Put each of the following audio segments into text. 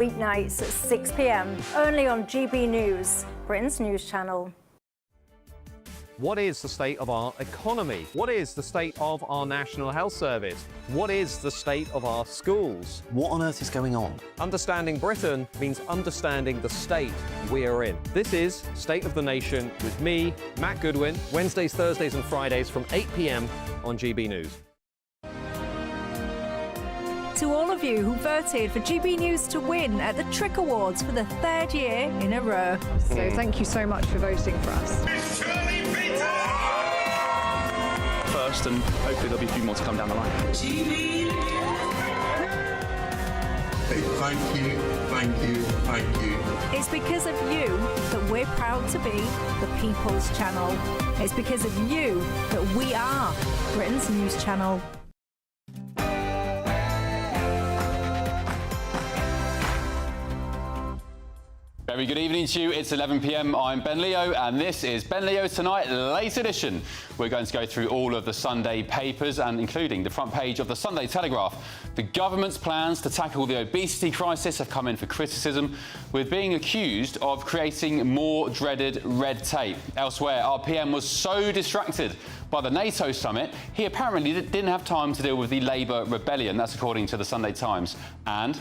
Weeknights at 6 p.m, only on GB News, Britain's news channel. What is the state of our economy? What is the state of our National Health Service? What is the state of our schools? What on earth is going on? Understanding Britain means understanding the state we are in. This is State of the Nation with me, Matt Goodwin, Wednesdays, Thursdays and Fridays from 8 p.m. on GB News. To all of you who voted for GB News to win at the Trick Awards for the third year in a row. So thank you so much for voting for us. First, and hopefully there'll be a few more to come down the line. Thank you, thank you, thank you. It's because of you that we're proud to be the People's Channel. It's because of you that we are Britain's news channel. Very good evening to you. It's 11 p.m. I'm Ben Leo, and this is Ben Leo Tonight, late edition. We're going to go through all of the Sunday papers, and including the front page of the Sunday Telegraph. The government's plans to tackle the obesity crisis have come in for criticism, with being accused of creating more dreaded red tape. Elsewhere, our PM was so distracted by the NATO summit, he apparently didn't have time to deal with the Labour rebellion. That's according to the Sunday Times. And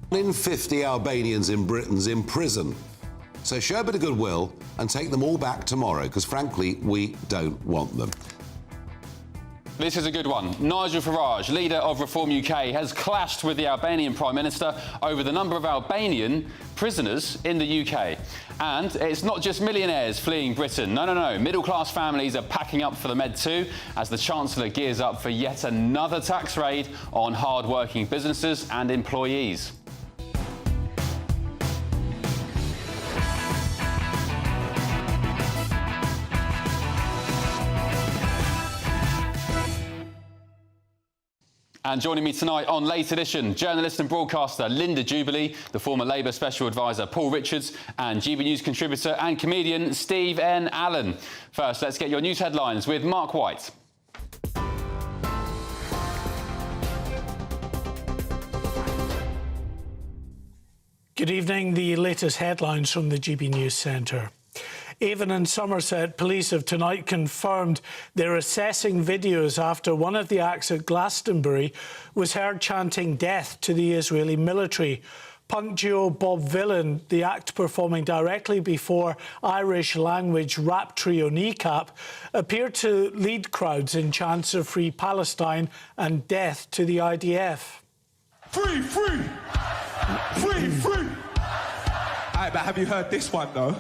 1 in 50 Albanians in Britain's in prison. So show a bit of goodwill and take them all back tomorrow, because frankly, we don't want them. this is a good one. Nigel Farage, leader of Reform UK, has clashed with the Albanian Prime Minister over the number of Albanian prisoners in the UK. And it's not just millionaires fleeing Britain. No. Middle-class families are packing up for the Med too, as the Chancellor gears up for yet another tax raid on hard-working businesses and employees. And joining me tonight on Late Edition, journalist and broadcaster Linda Jubilee, the former Labour Special Advisor Paul Richards, and GB News contributor and comedian Steve N. Allen. First, let's get your news headlines with Mark White. Good evening. The latest headlines from the GB News Centre. Avon and Somerset police have tonight confirmed they're assessing videos after one of the acts at Glastonbury was heard chanting death to the Israeli military. Punk duo Bob Vylan, the act performing directly before Irish language rap trio Kneecap, appeared to lead crowds in chants of Free Palestine and death to the IDF. Free, free! Free, free! Alright, but have you heard this one though?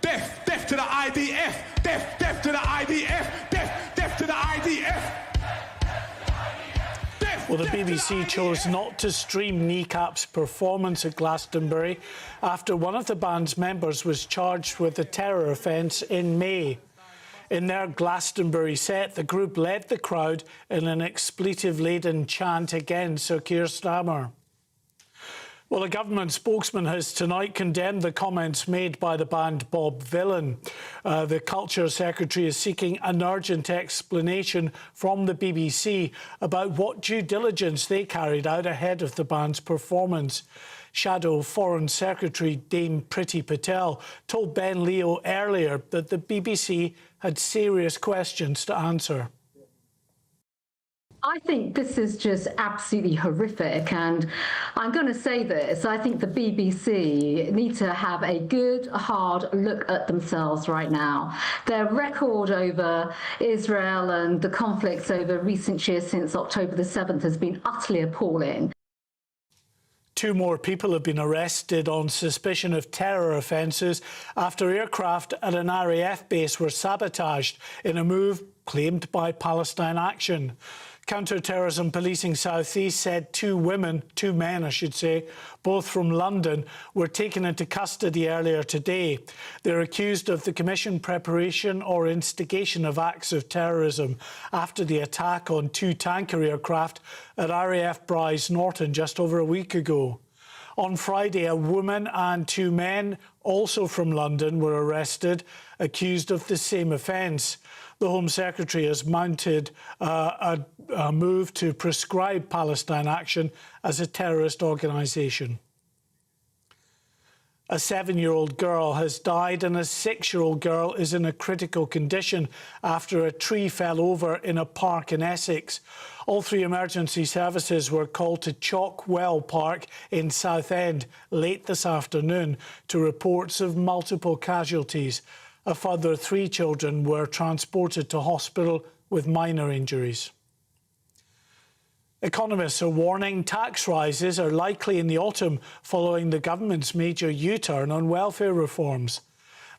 Death, death to the IDF! Death, death to the IDF! Death, death to the IDF! Well, the BBC chose not to stream Kneecap's performance at Glastonbury after one of the band's members was charged with a terror offence in May. In their Glastonbury set, the group led the crowd in an expletive-laden chant against Sir Keir Starmer. Well, a government spokesman has tonight condemned the comments made by the band Bob Vylan. The Culture Secretary is seeking an urgent explanation from the BBC about what due diligence they carried out ahead of the band's performance. Shadow Foreign Secretary Dame Priti Patel told Ben Leo earlier that the BBC had serious questions to answer. I think this is just absolutely horrific, and I'm going to say this. I think the BBC need to have a good, hard look at themselves right now. Their record over Israel and the conflicts over recent years since October the 7th has been utterly appalling. 2 more people have been arrested on suspicion of terror offences after aircraft at an RAF base were sabotaged in a move claimed by Palestine Action. Counter-terrorism policing South East said 2 men, I should say, both from London, were taken into custody earlier today. They're accused of the commission, preparation or instigation of acts of terrorism after the attack on 2 tanker aircraft at RAF Bryce Norton just over a week ago. On Friday, a woman and 2 men, also from London, were arrested, accused of the same offence. The Home Secretary has mounted a move to prescribe Palestine Action as a terrorist organisation. A 7-year-old girl has died and a 6-year-old girl is in a critical condition after a tree fell over in a park in Essex. All 3 emergency services were called to Chalkwell Park in Southend late this afternoon to reports of multiple casualties. A further 3 children were transported to hospital with minor injuries. Economists are warning tax rises are likely in the autumn following the government's major U-turn on welfare reforms.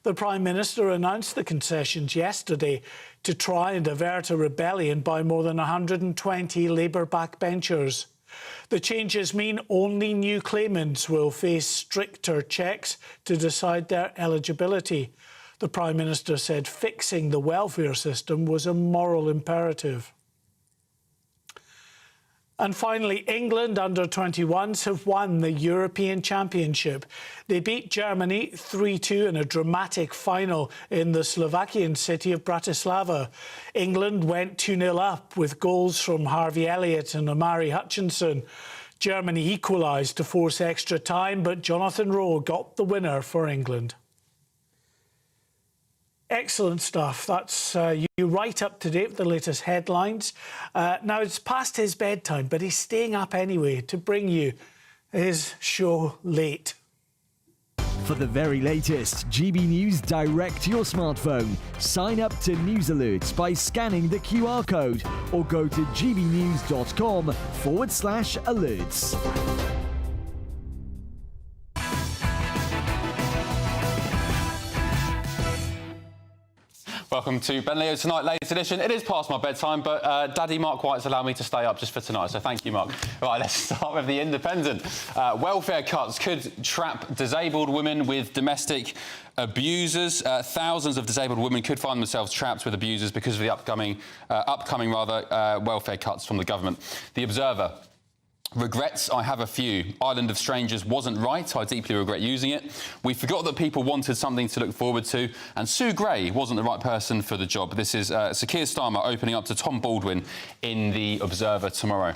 The Prime Minister announced the concessions yesterday to try and avert a rebellion by more than 120 Labour backbenchers. The changes mean only new claimants will face stricter checks to decide their eligibility. The Prime Minister said fixing the welfare system was a moral imperative. And finally, England under-21s have won the European Championship. They beat Germany 3-2 in a dramatic final in the Slovakian city of Bratislava. England went 2-0 up with goals from Harvey Elliott and Omari Hutchinson. Germany equalised to force extra time, but Jonathan Rowe got the winner for England. Excellent stuff. That's you right up to date with the latest headlines. Now, it's past his bedtime, but he's staying up anyway to bring you his show late. For the very latest GB News direct to your smartphone, sign up to News Alerts by scanning the QR code or go to gbnews.com/alerts. Welcome to Ben Leo Tonight, latest edition. It is past my bedtime, but Daddy Mark White's allowed me to stay up just for tonight, so thank you, Mark. Right, let's start with The Independent. Welfare cuts could trap disabled women with domestic abusers. Thousands of disabled women could find themselves trapped with abusers because of the upcoming welfare cuts from the government. The Observer. Regrets, I have a few. Island of Strangers wasn't right. I deeply regret using it. We forgot that people wanted something to look forward to. And Sue Gray wasn't the right person for the job. This is Sir Keir Starmer opening up to Tom Baldwin in The Observer tomorrow.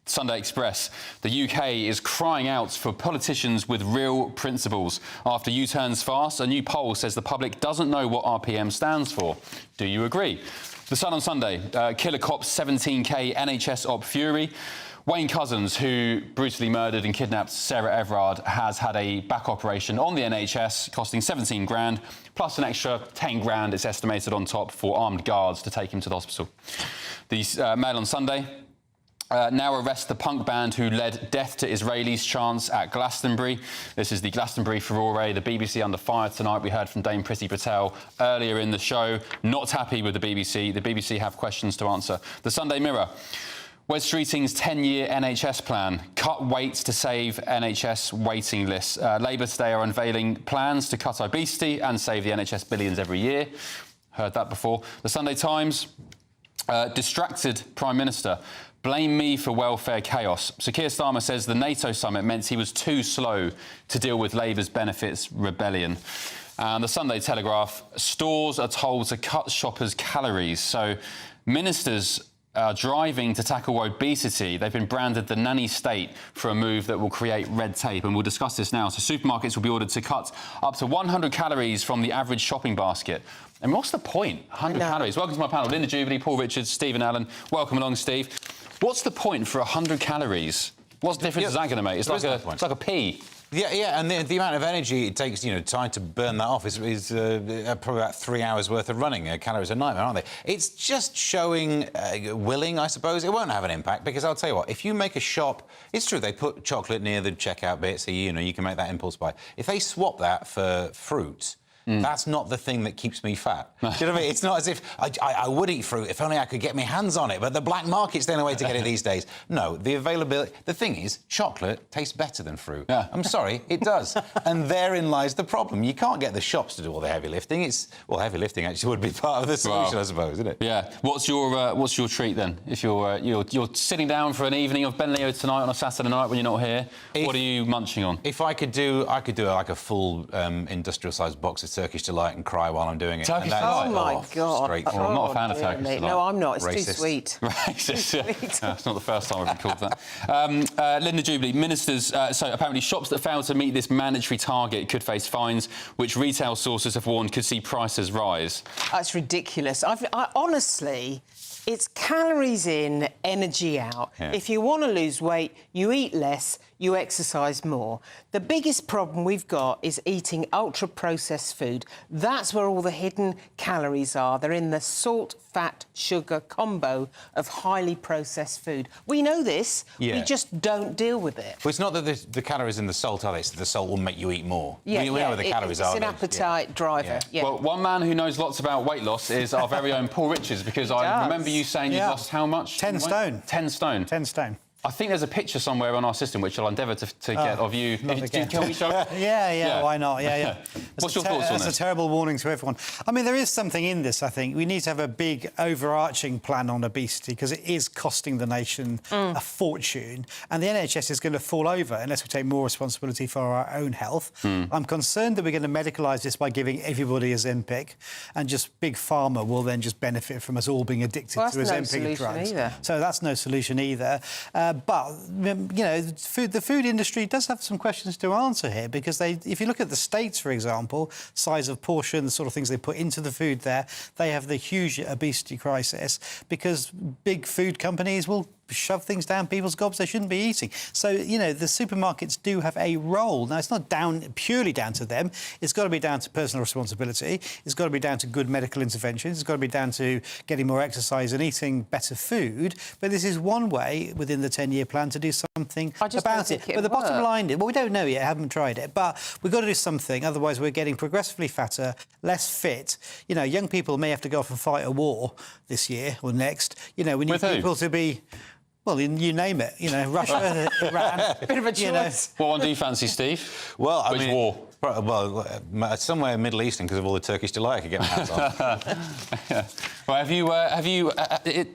Sunday Express. The UK is crying out for politicians with real principles. After U-turns fast, a new poll says the public doesn't know what RPM stands for. Do you agree? The Sun on Sunday. Killer cops 17k NHS op fury. Wayne Couzens, who brutally murdered and kidnapped Sarah Everard, has had a back operation on the NHS, costing 17 grand, plus an extra 10 grand, it's estimated, on top for armed guards to take him to the hospital. The Mail on Sunday. Now arrest the punk band who led Death to Israelis chants at Glastonbury. This is the Glastonbury furore. The BBC under fire tonight. We heard from Dame Priti Patel earlier in the show. Not happy with the BBC. The BBC have questions to answer. The Sunday Mirror. Wes Streeting's 10-year NHS plan. Cut waits to save NHS waiting lists. Labour today are unveiling plans to cut obesity and save the NHS billions every year. Heard that before. The Sunday Times. Distracted Prime Minister. Blame me for welfare chaos. Sir Keir Starmer says the NATO summit meant he was too slow to deal with Labour's benefits rebellion. And the Sunday Telegraph. Stores are told to cut shoppers' calories. So ministers driving to tackle obesity. They've been branded the nanny state for a move that will create red tape, and we'll discuss this now. So supermarkets will be ordered to cut up to 100 calories from the average shopping basket. And what's the point? 100 calories. Welcome to my panel. Linda Jubilee, Paul Richards, Stephen Allen. Welcome along, Steve. What's the point for 100 calories? What difference is that going to make? It's like a pea. Yeah, and the amount of energy it takes, time to burn that off is probably about 3 hours worth of running. Calories are a nightmare, aren't they? It's just showing willing, I suppose. It won't have an impact because I'll tell you what, if you make a shop, it's true they put chocolate near the checkout bit, so you can make that impulse buy. If they swap that for fruit. That's not the thing that keeps me fat. Do you know what I mean? It's not as if I would eat fruit if only I could get my hands on it, but the black market's the only way to get it these days. No, the availability... The thing is, chocolate tastes better than fruit. Yeah. I'm sorry, it does. And therein lies the problem. You can't get the shops to do all the heavy lifting. Heavy lifting actually would be part of the solution, I suppose, isn't it? Yeah. What's your treat, then? If you're sitting down for an evening of Ben Leo Tonight on a Saturday night when you're not here, what are you munching on? If I could do like a full industrial-sized box of Turkish Delight and cry while I'm doing it. Turkish Delight? Oh, my God. Straightforward. I'm not a fan of Turkish Delight. No, I'm not. It's Racist. too sweet. Racist, yeah. No, it's not the first time I've been called that. Linda Jubilee, ministers... so apparently shops that fail to meet this mandatory target could face fines, which retail sources have warned could see prices rise. That's ridiculous. I honestly... It's calories in, energy out. Yeah. If you want to lose weight, you eat less, you exercise more. The biggest problem we've got is eating ultra-processed food. That's where all the hidden calories are. They're in the salt, fat, sugar combo of highly processed food. We know this, we just don't deal with it. Well, it's not that the calories in the salt are this, the salt will make you eat more. Yeah, we know where the calories are. It's an appetite driver. Yeah. Well, one man who knows lots about weight loss is our very own Paul Richards, because I remember you saying you've lost how much? 10 stone. 10 stone. 10 stone. I think there's a picture somewhere on our system which I'll endeavour to get of you. Can we show it? Yeah, why not? Yeah. What's your thoughts on this? That's a terrible warning to everyone. I mean, there is something in this, I think. We need to have a big, overarching plan on obesity because it is costing the nation a fortune, and the NHS is going to fall over unless we take more responsibility for our own health. I'm concerned that we're going to medicalise this by giving everybody a Ozempic, and just Big Pharma will then just benefit from us all being addicted to Ozempic drugs. Either. So that's no solution either. But, you know, the food industry does have some questions to answer here because if you look at the States, for example, size of portion, the sort of things they put into the food there, they have the huge obesity crisis because big food companies will shove things down people's gobs they shouldn't be eating. So, you know, the supermarkets do have a role. Now, it's not purely down to them. It's got to be down to personal responsibility. It's got to be down to good medical interventions. It's got to be down to getting more exercise and eating better food. But this is one way within the 10-year plan to do something about it. But the bottom line is, well, we don't know yet, haven't tried it, but we've got to do something. Otherwise, we're getting progressively fatter, less fit. You know, young people may have to go off and fight a war this year or next. You know, we need people to be... Well, you name it, you know, Russia, Iran... Bit of a choice. What one do you fancy, Steve? Well, Which war? Well, somewhere Middle Eastern because of all the Turkish Delight I could get my hands on. Well,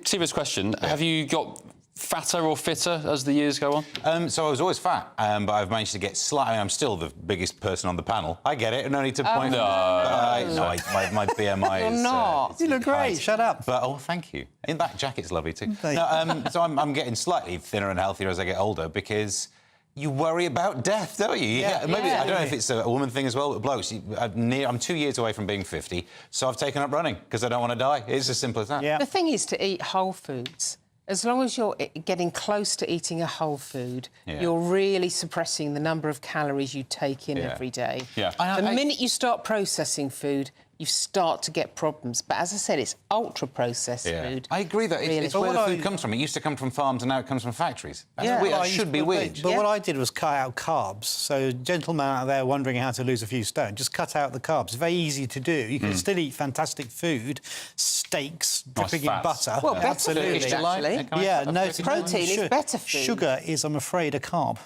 serious question, have you got fatter or fitter as the years go on? So I was always fat, but I've managed to get slightly... I'm still the biggest person on the panel. I get it, no need to point... my BMI You're is... not. You look great, shut up. But, oh, thank you. And that jacket's lovely too. No, so I'm getting slightly thinner and healthier as I get older because... You worry about death, don't you? Maybe I don't know if it's a woman thing as well, but blokes, I'm 2 years away from being 50, so I've taken up running because I don't want to die. It's as simple as that. The thing is to eat whole foods. As long as you're getting close to eating a whole food, you're really suppressing the number of calories you take in every day. The minute you start processing food, you start to get problems. But as I said, it's ultra-processed food. I agree that it's where the food comes from. It used to come from farms and now it comes from factories. That should be weird. But what I did was cut out carbs. So, gentlemen out there wondering how to lose a few stone, just cut out the carbs. Very easy to do. You can still eat fantastic food, steaks, dripping in butter. Well, better food, actually. Protein is better food. Sugar is, I'm afraid, a carb.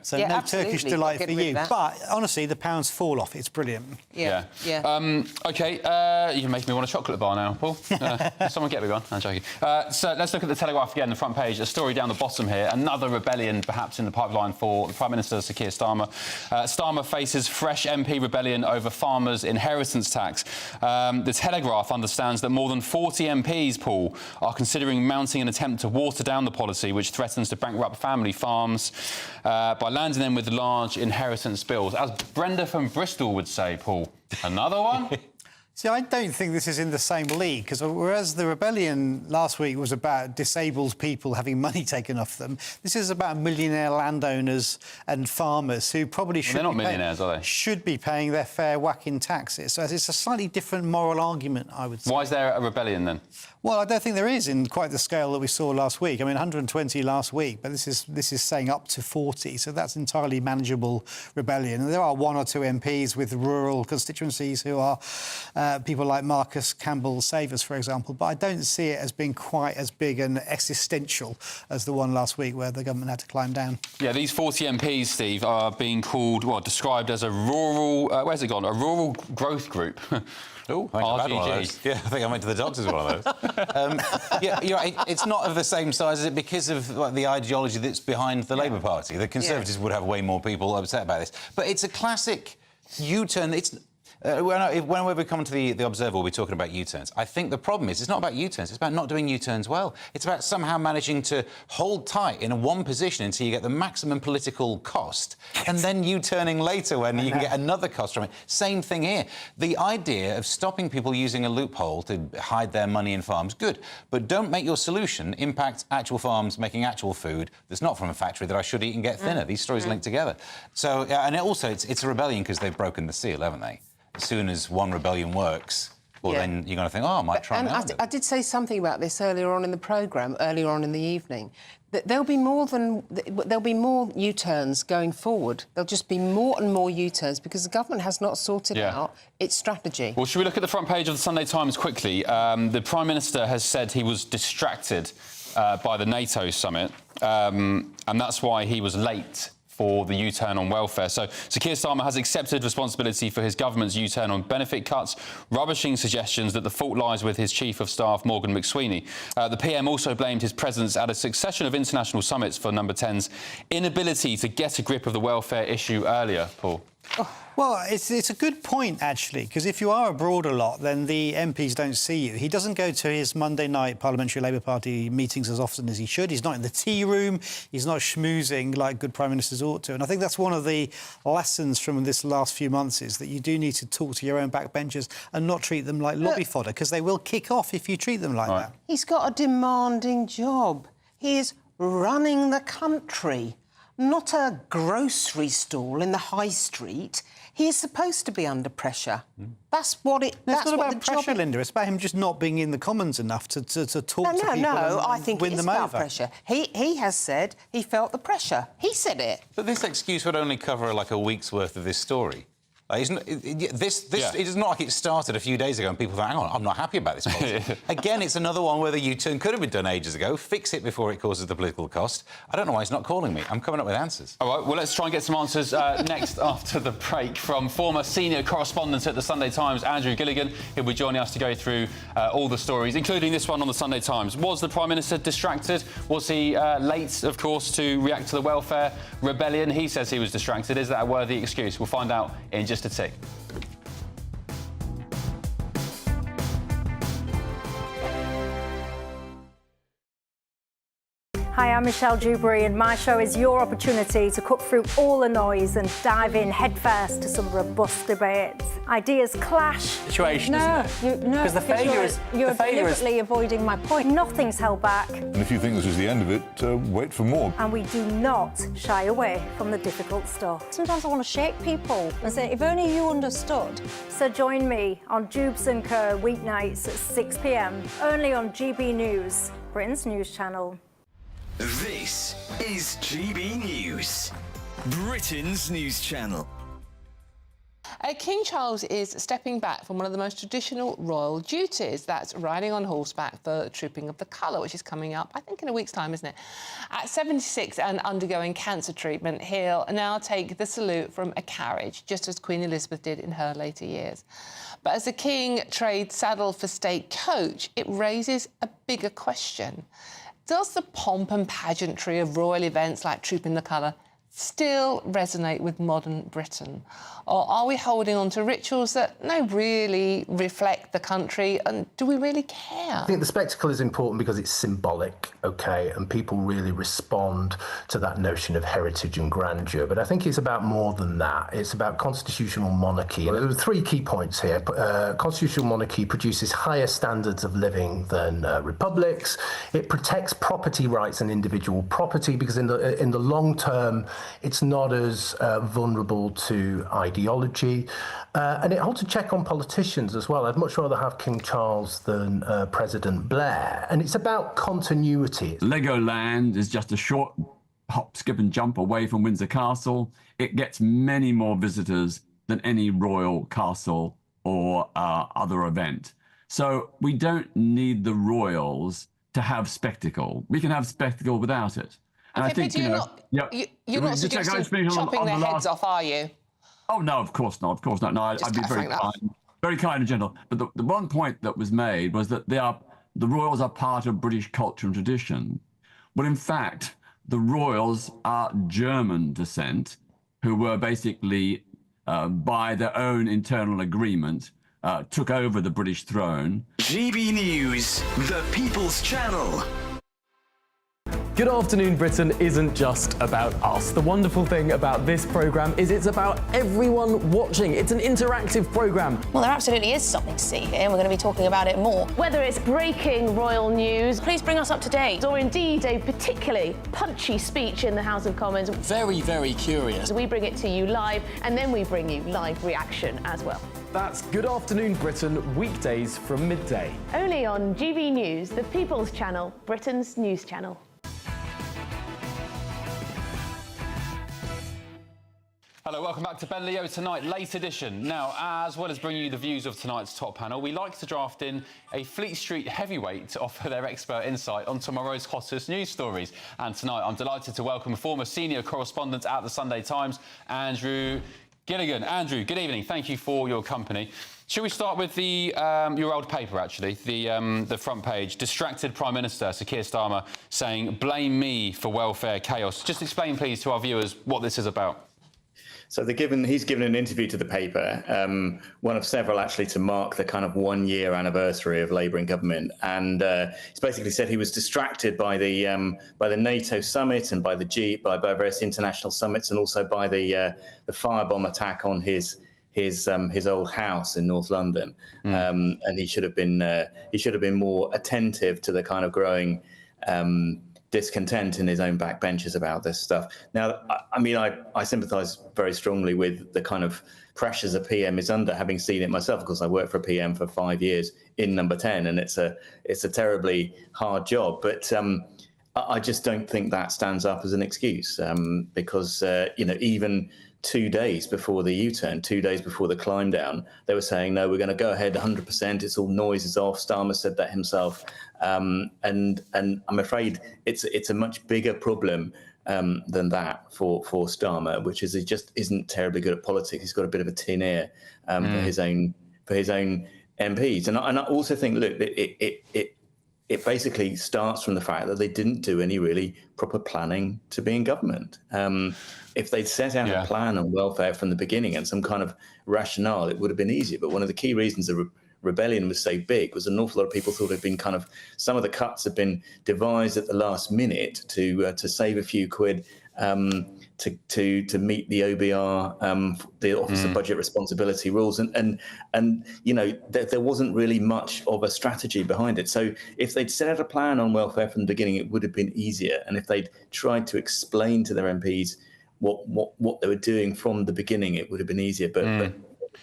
So no Turkish Delight for you. But, honestly, the pounds fall off. It's brilliant. OK, you're making me want a chocolate bar now, Paul. Someone get me one. I'm joking. So let's look at the Telegraph again, the front page. A story down the bottom here. Another rebellion, perhaps, in the pipeline for the Prime Minister, Sir Keir Starmer. Starmer faces fresh MP rebellion over farmers' inheritance tax. The Telegraph understands that more than 40 MPs, Paul, are considering mounting an attempt to water down the policy, which threatens to bankrupt family farms by landing them with large inheritance bills. As Brenda from Bristol would say, Paul, another one? See, I don't think this is in the same league, because whereas the rebellion last week was about disabled people having money taken off them, this is about millionaire landowners and farmers who probably should, they're not millionaires, are they? Should be paying their fair whack in taxes. So it's a slightly different moral argument, I would say. Why is there a rebellion, then? Well, I don't think there is in quite the scale that we saw last week. I mean, 120 last week, but this is saying up to 40, so that's entirely manageable rebellion. And there are one or two MPs with rural constituencies who are people like Marcus Campbell Savers, for example, but I don't see it as being quite as big and existential as the one last week where the government had to climb down. Yeah, these 40 MPs, Steve, are being called, well, described as a rural... where's it gone? A rural growth group. Oh, RGG. Yeah, I think I went to the doctors with one of those. You're right, it's not of the same size as it because of the ideology that's behind the Labour Party. The Conservatives would have way more people upset about this. But it's a classic U-turn. Whenever we come to the Observer, we'll be talking about U-turns. I think the problem is it's not about U-turns, it's about not doing U-turns well. It's about somehow managing to hold tight in one position until you get the maximum political cost, and then U-turning later when you can get another cost from it. Same thing here. The idea of stopping people using a loophole to hide their money in farms, good, but don't make your solution impact actual farms making actual food that's not from a factory that I should eat and get thinner. These stories link together. So, and it's a rebellion because they've broken the seal, haven't they? As soon as one rebellion works, well, then you're going to think, oh, I might try and I did say something about this earlier on in the programme, earlier on in the evening, that there'll be more U-turns going forward. There'll just be more and more U-turns because the government has not sorted out its strategy. Well, should we look at the front page of the Sunday Times quickly? The Prime Minister has said he was distracted by the NATO summit, and that's why he was late for the U-turn on welfare. So Keir Starmer has accepted responsibility for his government's U-turn on benefit cuts, rubbishing suggestions that the fault lies with his Chief of Staff, Morgan McSweeney. The PM also blamed his presence at a succession of international summits for Number 10's inability to get a grip of the welfare issue earlier, Paul. Well, it's a good point, actually, because if you are abroad a lot, then the MPs don't see you. He doesn't go to his Monday night Parliamentary Labour Party meetings as often as he should. He's not in the tea room. He's not schmoozing like good Prime Ministers ought to. And I think that's one of the lessons from this last few months is that you do need to talk to your own backbenchers and not treat them like lobby fodder, because they will kick off if you treat them like that. He's got a demanding job. He is running the country, not a grocery stall in the high street. He is supposed to be under pressure. That's what it. It's not about pressure, Linda. It's about him just not being in the Commons enough to talk to people and I think win it's them about over. pressure. He has said he felt the pressure. He said it. But this excuse would only cover like a week's worth of this story. It's not like it started a few days ago and people thought, hang on, I'm not happy about this policy. Again, it's another one where the U-turn could have been done ages ago. Fix it before it causes the political cost. I don't know why he's not calling me. I'm coming up with answers. All right, well, let's try and get some answers next after the break from former senior correspondent at the Sunday Times, Andrew Gilligan. He'll be joining us to go through all the stories, including this one on the Sunday Times. Was the Prime Minister distracted? Was he late, of course, to react to the welfare rebellion? He says he was distracted. Is that a worthy excuse? We'll find out in just a tick. Hi, I'm Michelle Dewberry, and my show is your opportunity to cut through all the noise and dive in headfirst to some robust debates. Ideas clash. Situation, isn't it? Because the failure is... You're deliberately avoiding my point. Nothing's held back. And if you think this is the end of it, wait for more. And we do not shy away from the difficult stuff. Sometimes I want to shake people and say, if only you understood. So join me on Jubes & Co. weeknights at 6 p.m, only on GB News, Britain's news channel. This is GB News, Britain's news channel. King Charles is stepping back from one of the most traditional royal duties, that's riding on horseback for Trooping of the Colour, which is coming up, I think, in a week's time, isn't it? At 76 and undergoing cancer treatment, he'll now take the salute from a carriage, just as Queen Elizabeth did in her later years. But as the King trades saddle for state coach, it raises a bigger question. Does the pomp and pageantry of royal events like Trooping the Colour still resonate with modern Britain? Or are we holding on to rituals that really reflect the country, and do we really care? I think the spectacle is important because it's symbolic, OK, and people really respond to that notion of heritage and grandeur. But I think it's about more than that. It's about constitutional monarchy. And there are three key points here. Constitutional monarchy produces higher standards of living than republics. It protects property rights and individual property because in the long term, it's not as vulnerable to ideology. And it holds a check on politicians as well. I'd much rather have King Charles than President Blair. And it's about continuity. Legoland is just a short hop, skip and jump away from Windsor Castle. It gets many more visitors than any royal castle or other event. So we don't need the royals to have spectacle. We can have spectacle without it. And okay, I think, you're not suggesting chopping their heads off, are you? Oh, no, of course not. Of course not. No, I'd be very kind and gentle. But the one point that was made was that the royals are part of British culture and tradition. Well, in fact, the royals are German descent, who were basically by their own internal agreement, took over the British throne. GB News, the People's Channel. Good Afternoon Britain isn't just about us. The wonderful thing about this programme is it's about everyone watching. It's an interactive programme. Well, there absolutely is something to see here, and we're going to be talking about it more. Whether it's breaking royal news, please bring us up to date, or indeed a particularly punchy speech in the House of Commons. Very, very curious. We bring it to you live, and then we bring you live reaction as well. That's Good Afternoon Britain, weekdays from midday. Only on GB News, the People's Channel, Britain's news channel. Hello, welcome back to Ben Leo Tonight, late edition. Now, as well as bringing you the views of tonight's top panel, we like to draft in a Fleet Street heavyweight to offer their expert insight on tomorrow's hottest news stories. And tonight, I'm delighted to welcome former senior correspondent at the Sunday Times, Andrew Gilligan. Andrew, good evening. Thank you for your company. Shall we start with the your old paper, actually, the front page? Distracted Prime Minister, Sir Keir Starmer, saying, blame me for welfare chaos. Just explain, please, to our viewers what this is about. So he's given an interview to the paper, one of several actually to mark the kind of 1 year anniversary of Labour in government, and he's basically said he was distracted by the NATO summit and by various international summits, and also by the firebomb attack on his old house in North London, and he should have been more attentive to the kind of growing discontent in his own backbenchers about this stuff. Now, I mean, I sympathise very strongly with the kind of pressures a PM is under, having seen it myself. Of course, I worked for a PM for 5 years in Number 10, and it's a terribly hard job. But I just don't think that stands up as an excuse, because even 2 days before the U-turn, 2 days before the climb down, they were saying, no, we're going to go ahead 100%. It's all noise is off. Starmer said that himself. And I'm afraid it's a much bigger problem than that for Starmer, which is he just isn't terribly good at politics. He's got a bit of a tin ear for his own MPs. And I also think, look, it basically starts from the fact that they didn't do any really proper planning to be in government. If they'd set out a plan on welfare from the beginning and some kind of rationale, it would have been easier. But one of the key reasons the rebellion was so big was an awful lot of people thought it'd been kind of, some of the cuts had been devised at the last minute to save a few quid to meet the OBR, the Office of Budget Responsibility rules, and there wasn't really much of a strategy behind it. So if they'd set out a plan on welfare from the beginning, it would have been easier. And if they'd tried to explain to their MPs what they were doing from the beginning, it would have been easier. But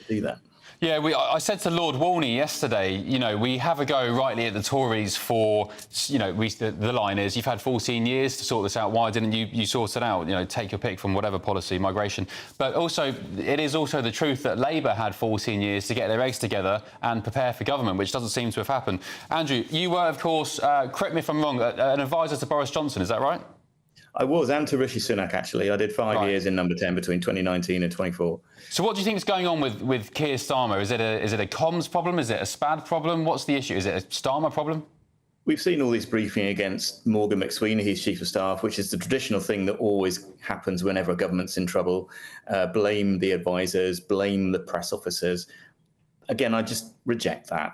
do that. Yeah, I said to Lord Walney yesterday, we have a go rightly at the Tories for, the line is, you've had 14 years to sort this out. Why didn't you sort it out? Take your pick from whatever policy, migration. But also, it is also the truth that Labour had 14 years to get their eggs together and prepare for government, which doesn't seem to have happened. Andrew, you were, of course, correct me if I'm wrong, an advisor to Boris Johnson, is that right? I was, and to Rishi Sunak, actually. I did 5 years in Number 10 between 2019 and 24. So what do you think is going on with Keir Starmer? Is it a comms problem? Is it a SPAD problem? What's the issue? Is it a Starmer problem? We've seen all this briefing against Morgan McSweeney, his chief of staff, which is the traditional thing that always happens whenever a government's in trouble. Blame the advisors, blame the press officers. Again, I just reject that.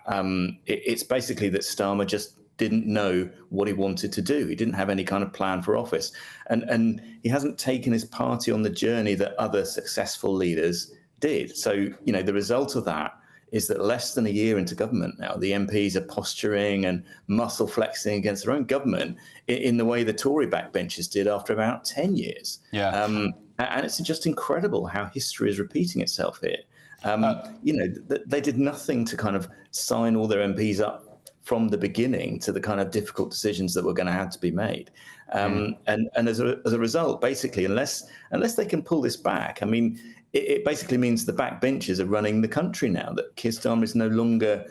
It's basically that Starmer just didn't know what he wanted to do. He didn't have any kind of plan for office. And he hasn't taken his party on the journey that other successful leaders did. So, the result of that is that less than a year into government now, the MPs are posturing and muscle flexing against their own government in the way the Tory backbenchers did after about 10 years. Yeah. And it's just incredible how history is repeating itself here. They did nothing to kind of sign all their MPs up from the beginning to the kind of difficult decisions that were going to have to be made. And as a result, basically, unless they can pull this back, I mean, it basically means the backbenchers are running the country now, that Keir Starmer is no longer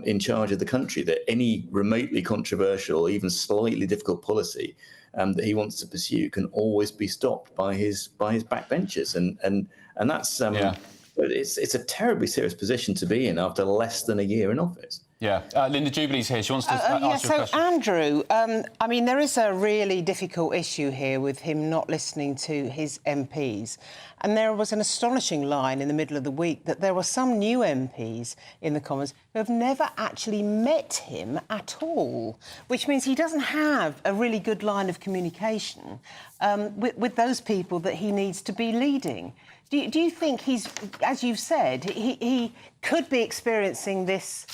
in charge of the country, that any remotely controversial, even slightly difficult policy that he wants to pursue can always be stopped by his backbenchers. And that's it's a terribly serious position to be in after less than a year in office. Yeah. Linda Jubilee's here. She wants to ask you a question. Andrew, I mean, there is a really difficult issue here with him not listening to his MPs. And there was an astonishing line in the middle of the week that there were some new MPs in the Commons who have never actually met him at all, which means he doesn't have a really good line of communication with those people that he needs to be leading. Do you think he's, as you've said, he could be experiencing this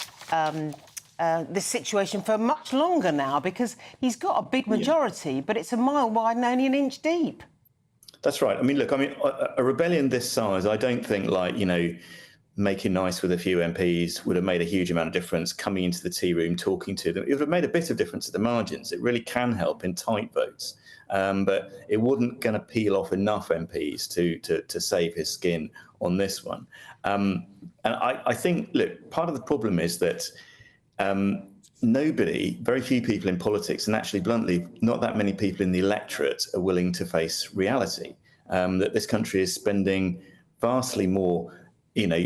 this situation for much longer now, because he's got a big majority, but it's a mile wide and only an inch deep? That's right. I mean, look, a rebellion this size, I don't think, like, you know, making nice with a few MPs would have made a huge amount of difference. Coming into the tea room, talking to them, it would have made a bit of difference at the margins. It really can help in tight votes. But it wasn't going to peel off enough MPs to save his skin on this one. And I think, look, part of the problem is that very few people in politics, and actually, bluntly, not that many people in the electorate are willing to face reality, that this country is spending vastly more, you know,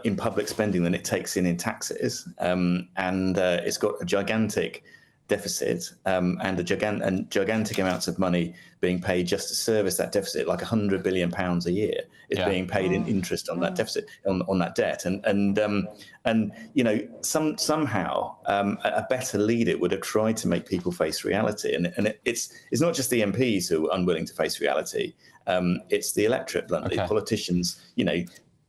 in public spending than it takes in taxes, and it's got a gigantic deficit and gigantic amounts of money being paid just to service that deficit, like £100 billion a year is being paid in interest on that deficit, on that debt, and you know, somehow a better leader would have tried to make people face reality, and it's not just the MPs who are unwilling to face reality, it's the electorate, bluntly. Politicians, you know,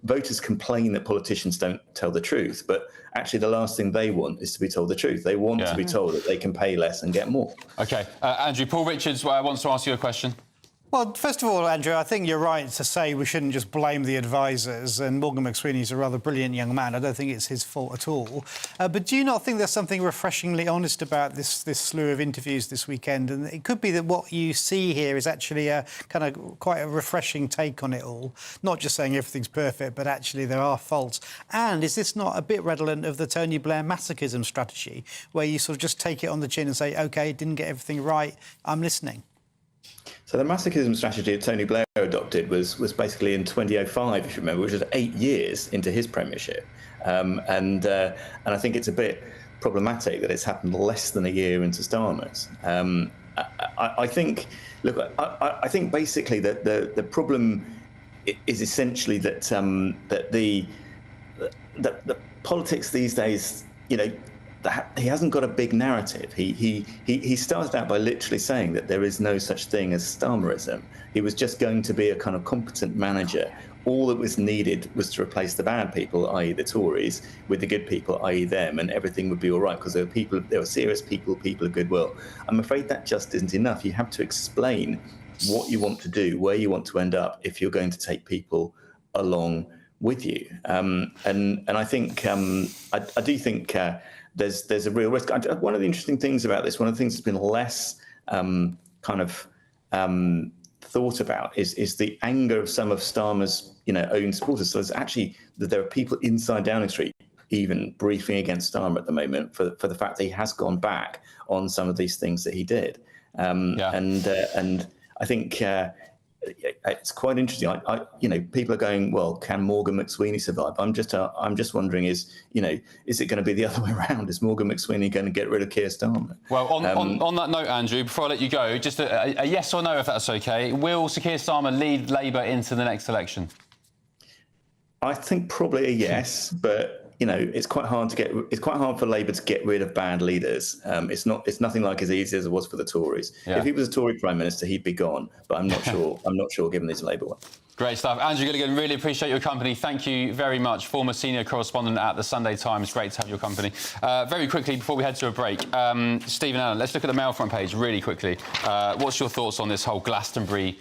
voters complain that politicians don't tell the truth, but actually the last thing they want is to be told the truth. They want to be told that they can pay less and get more. OK. Andrew, Paul Richards wants to ask you a question. Well, first of all, Andrew, I think you're right to say we shouldn't just blame the advisers, and Morgan McSweeney's a rather brilliant young man. I don't think it's his fault at all. But do you not think there's something refreshingly honest about this slew of interviews this weekend? And it could be that what you see here is actually a kind of quite a refreshing take on it all, not just saying everything's perfect, but actually there are faults. And is this not a bit redolent of the Tony Blair masochism strategy, where you sort of just take it on the chin and say, OK, didn't get everything right, I'm listening? So the masochism strategy that Tony Blair adopted was basically in 2005, if you remember, which was 8 years into his premiership. And I think it's a bit problematic that it's happened less than a year into Starmer's. I think, look, I think basically that the problem is essentially that the politics these days, you know, he hasn't got a big narrative. He started out by literally saying that there is no such thing as Starmerism. He was just going to be a kind of competent manager. All that was needed was to replace the bad people, i.e. the Tories, with the good people, i.e. them, and everything would be all right, because there were serious people of goodwill. I'm afraid that just isn't enough. You have to explain what you want to do, where you want to end up, if you're going to take people along with you. And I think I do think there's a real risk. One of the interesting things about this, one of the things that's been less thought about is the anger of some of Starmer's, you know, own supporters. So there's actually that there are people inside Downing Street even briefing against Starmer at the moment for the fact that he has gone back on some of these things that he did. And I think it's quite interesting. You know, people are going, well, can Morgan McSweeney survive? I'm just wondering, is it going to be the other way around? Is Morgan McSweeney going to get rid of Keir Starmer? Well, on that note, Andrew, before I let you go, just a yes or no, if that's OK. Will Sir Keir Starmer lead Labour into the next election? I think probably a yes, but you know, it's quite hard for Labour to get rid of bad leaders. It's nothing like as easy as it was for the Tories. Yeah. If he was a Tory Prime Minister, he'd be gone. But I'm not sure. I'm not sure, given he's a Labour one. Great stuff. Andrew Gilligan, really appreciate your company. Thank you very much. Former senior correspondent at the Sunday Times. Great to have your company. Very quickly, before we head to a break, Stephen Allen, let's look at the Mail front page really quickly. What's your thoughts on this whole Glastonbury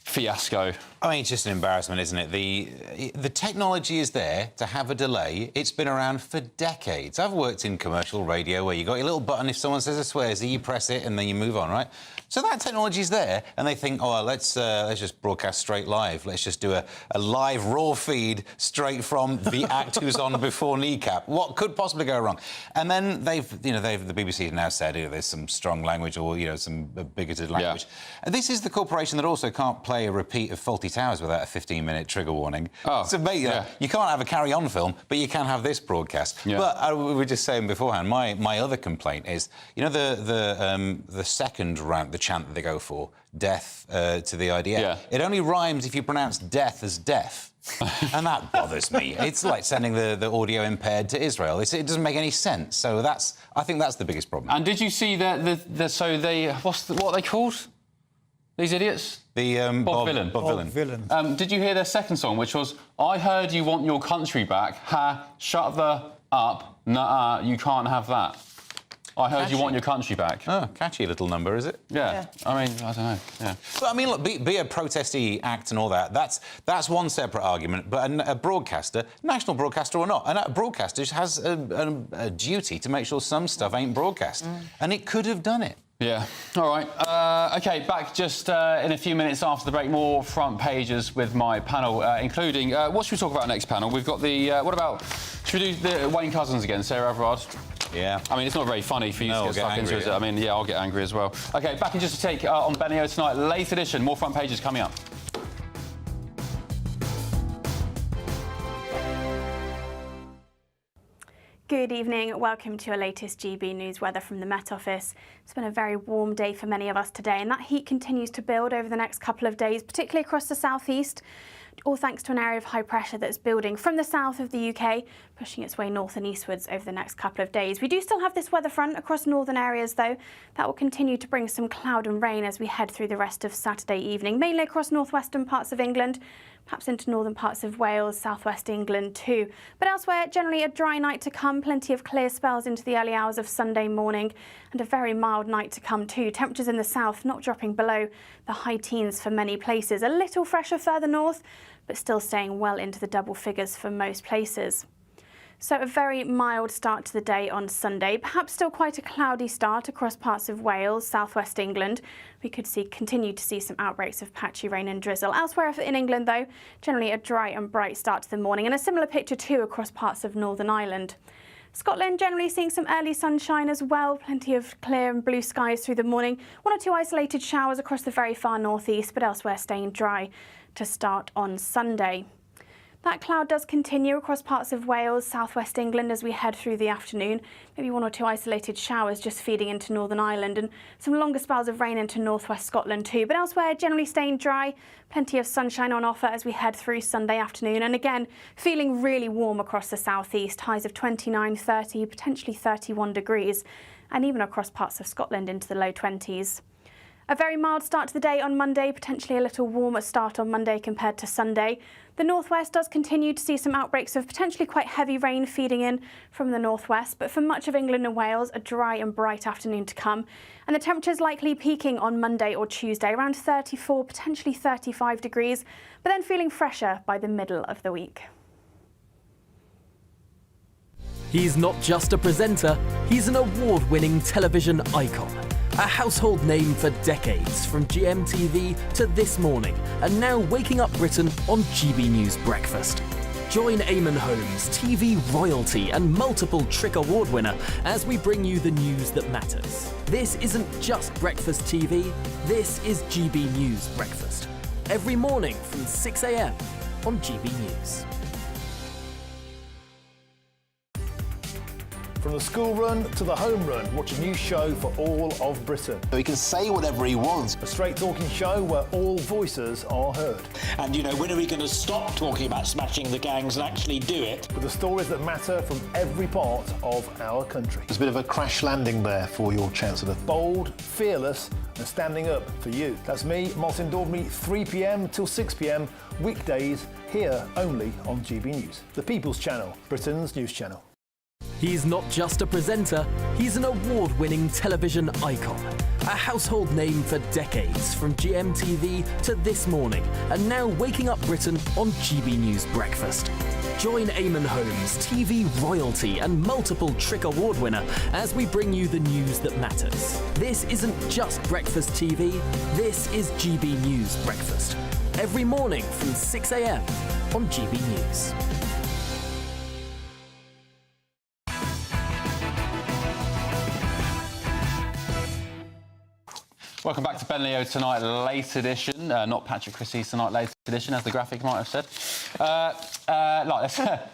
fiasco? I mean, it's just an embarrassment, isn't it? The technology is there to have a delay. It's been around for decades. I've worked in commercial radio where you got your little button. If someone says a swearsy, you press it and then you move on, right? So that technology's there, and they think, oh, let's just broadcast straight live. Let's just do a live raw feed straight from the act who's on before Kneecap. What could possibly go wrong? And then the BBC has now said there's some strong language or some bigoted language. Yeah. This is the corporation that also can't play a repeat of faulty 78 hours without a 15-minute trigger warning. Oh, so, mate, you can't have a carry-on film, but you can have this broadcast. Yeah. But we were just saying beforehand, my other complaint is, you know, the second round, the chant that they go for, death to the IDF. Yeah. It only rhymes if you pronounce death as deaf. And that bothers me. It's like sending the audio impaired to Israel. It doesn't make any sense. So I think that's the biggest problem. And did you see what are they called? These idiots? The Bob Vylan. Bob Vylan. Did you hear their second song, which was "I heard you want your country back"? Ha! Shut the up! Nah, you can't have that. I heard you want your country back. Oh, catchy little number, is it? Yeah. I mean, I don't know. Yeah. But I mean, look, be a protesty act and all that. That's one separate argument. But a broadcaster, national broadcaster or not, a broadcaster has a duty to make sure some stuff ain't broadcast, and it could have done it. Yeah. All right. OK, back just in a few minutes after the break. More front pages with my panel, including... what should we talk about next, panel? We've got the... Should we do the Wayne Couzens again, Sarah Everard? Yeah. I mean, it's not very funny for you to get stuck into, is it? I mean, yeah, I'll get angry as well. OK, back in just a take on Benio tonight. Late edition. More front pages coming up. Good evening, welcome to your latest GB News weather from the Met Office. It's been a very warm day for many of us today, and that heat continues to build over the next couple of days, particularly across the southeast, all thanks to an area of high pressure that's building from the south of the UK, pushing its way north and eastwards over the next couple of days. We do still have this weather front across northern areas, though. That will continue to bring some cloud and rain as we head through the rest of Saturday evening, mainly across northwestern parts of England, perhaps into northern parts of Wales, southwest England too. But elsewhere, generally a dry night to come, plenty of clear spells into the early hours of Sunday morning, and a very mild night to come too. Temperatures in the south not dropping below the high teens for many places. A little fresher further north, but still staying well into the double figures for most places. So a very mild start to the day on Sunday, perhaps still quite a cloudy start across parts of Wales, southwest England. We could continue to see some outbreaks of patchy rain and drizzle. Elsewhere in England, though, generally a dry and bright start to the morning, and a similar picture too across parts of Northern Ireland. Scotland generally seeing some early sunshine as well, plenty of clear and blue skies through the morning. One or two isolated showers across the very far northeast, but elsewhere staying dry to start on Sunday. That cloud does continue across parts of Wales, southwest England as we head through the afternoon. Maybe one or two isolated showers just feeding into Northern Ireland, and some longer spells of rain into northwest Scotland too. But elsewhere, generally staying dry, plenty of sunshine on offer as we head through Sunday afternoon. And again, feeling really warm across the southeast, highs of 29, 30, potentially 31 degrees, and even across parts of Scotland into the low 20s. A very mild start to the day on Monday, potentially a little warmer start on Monday compared to Sunday. The northwest does continue to see some outbreaks of potentially quite heavy rain feeding in from the northwest, but for much of England and Wales, a dry and bright afternoon to come. And the temperatures likely peaking on Monday or Tuesday, around 34, potentially 35 degrees, but then feeling fresher by the middle of the week. He's not just a presenter, he's an award-winning television icon. A household name for decades, from GMTV to This Morning, and now waking up Britain on GB News Breakfast. Join Eamon Holmes, TV royalty and multiple Trick Award winner, as we bring you the news that matters. This isn't just breakfast TV, this is GB News Breakfast. Every morning from 6 a.m. on GB News. From the school run to the home run, watch a new show for all of Britain. He can say whatever he wants. A straight-talking show where all voices are heard. And, you know, when are we going to stop talking about smashing the gangs and actually do it? With the stories that matter from every part of our country. There's a bit of a crash landing there for your Chancellor. Bold, fearless and standing up for you. That's me, Martin Daubney, 3 p.m. till 6 p.m, weekdays, here only on GB News. The People's Channel, Britain's news channel. He's not just a presenter, he's an award-winning television icon. A household name for decades, from GMTV to This Morning, and now waking up Britain on GB News Breakfast. Join Eamon Holmes, TV royalty and multiple Trick Award winner, as we bring you the news that matters. This isn't just breakfast TV, this is GB News Breakfast. Every morning from 6 a.m. on GB News. Welcome back to Ben Leo Tonight Late Edition. Not Patrick Christie's Tonight Late Edition, as the graphic might have said.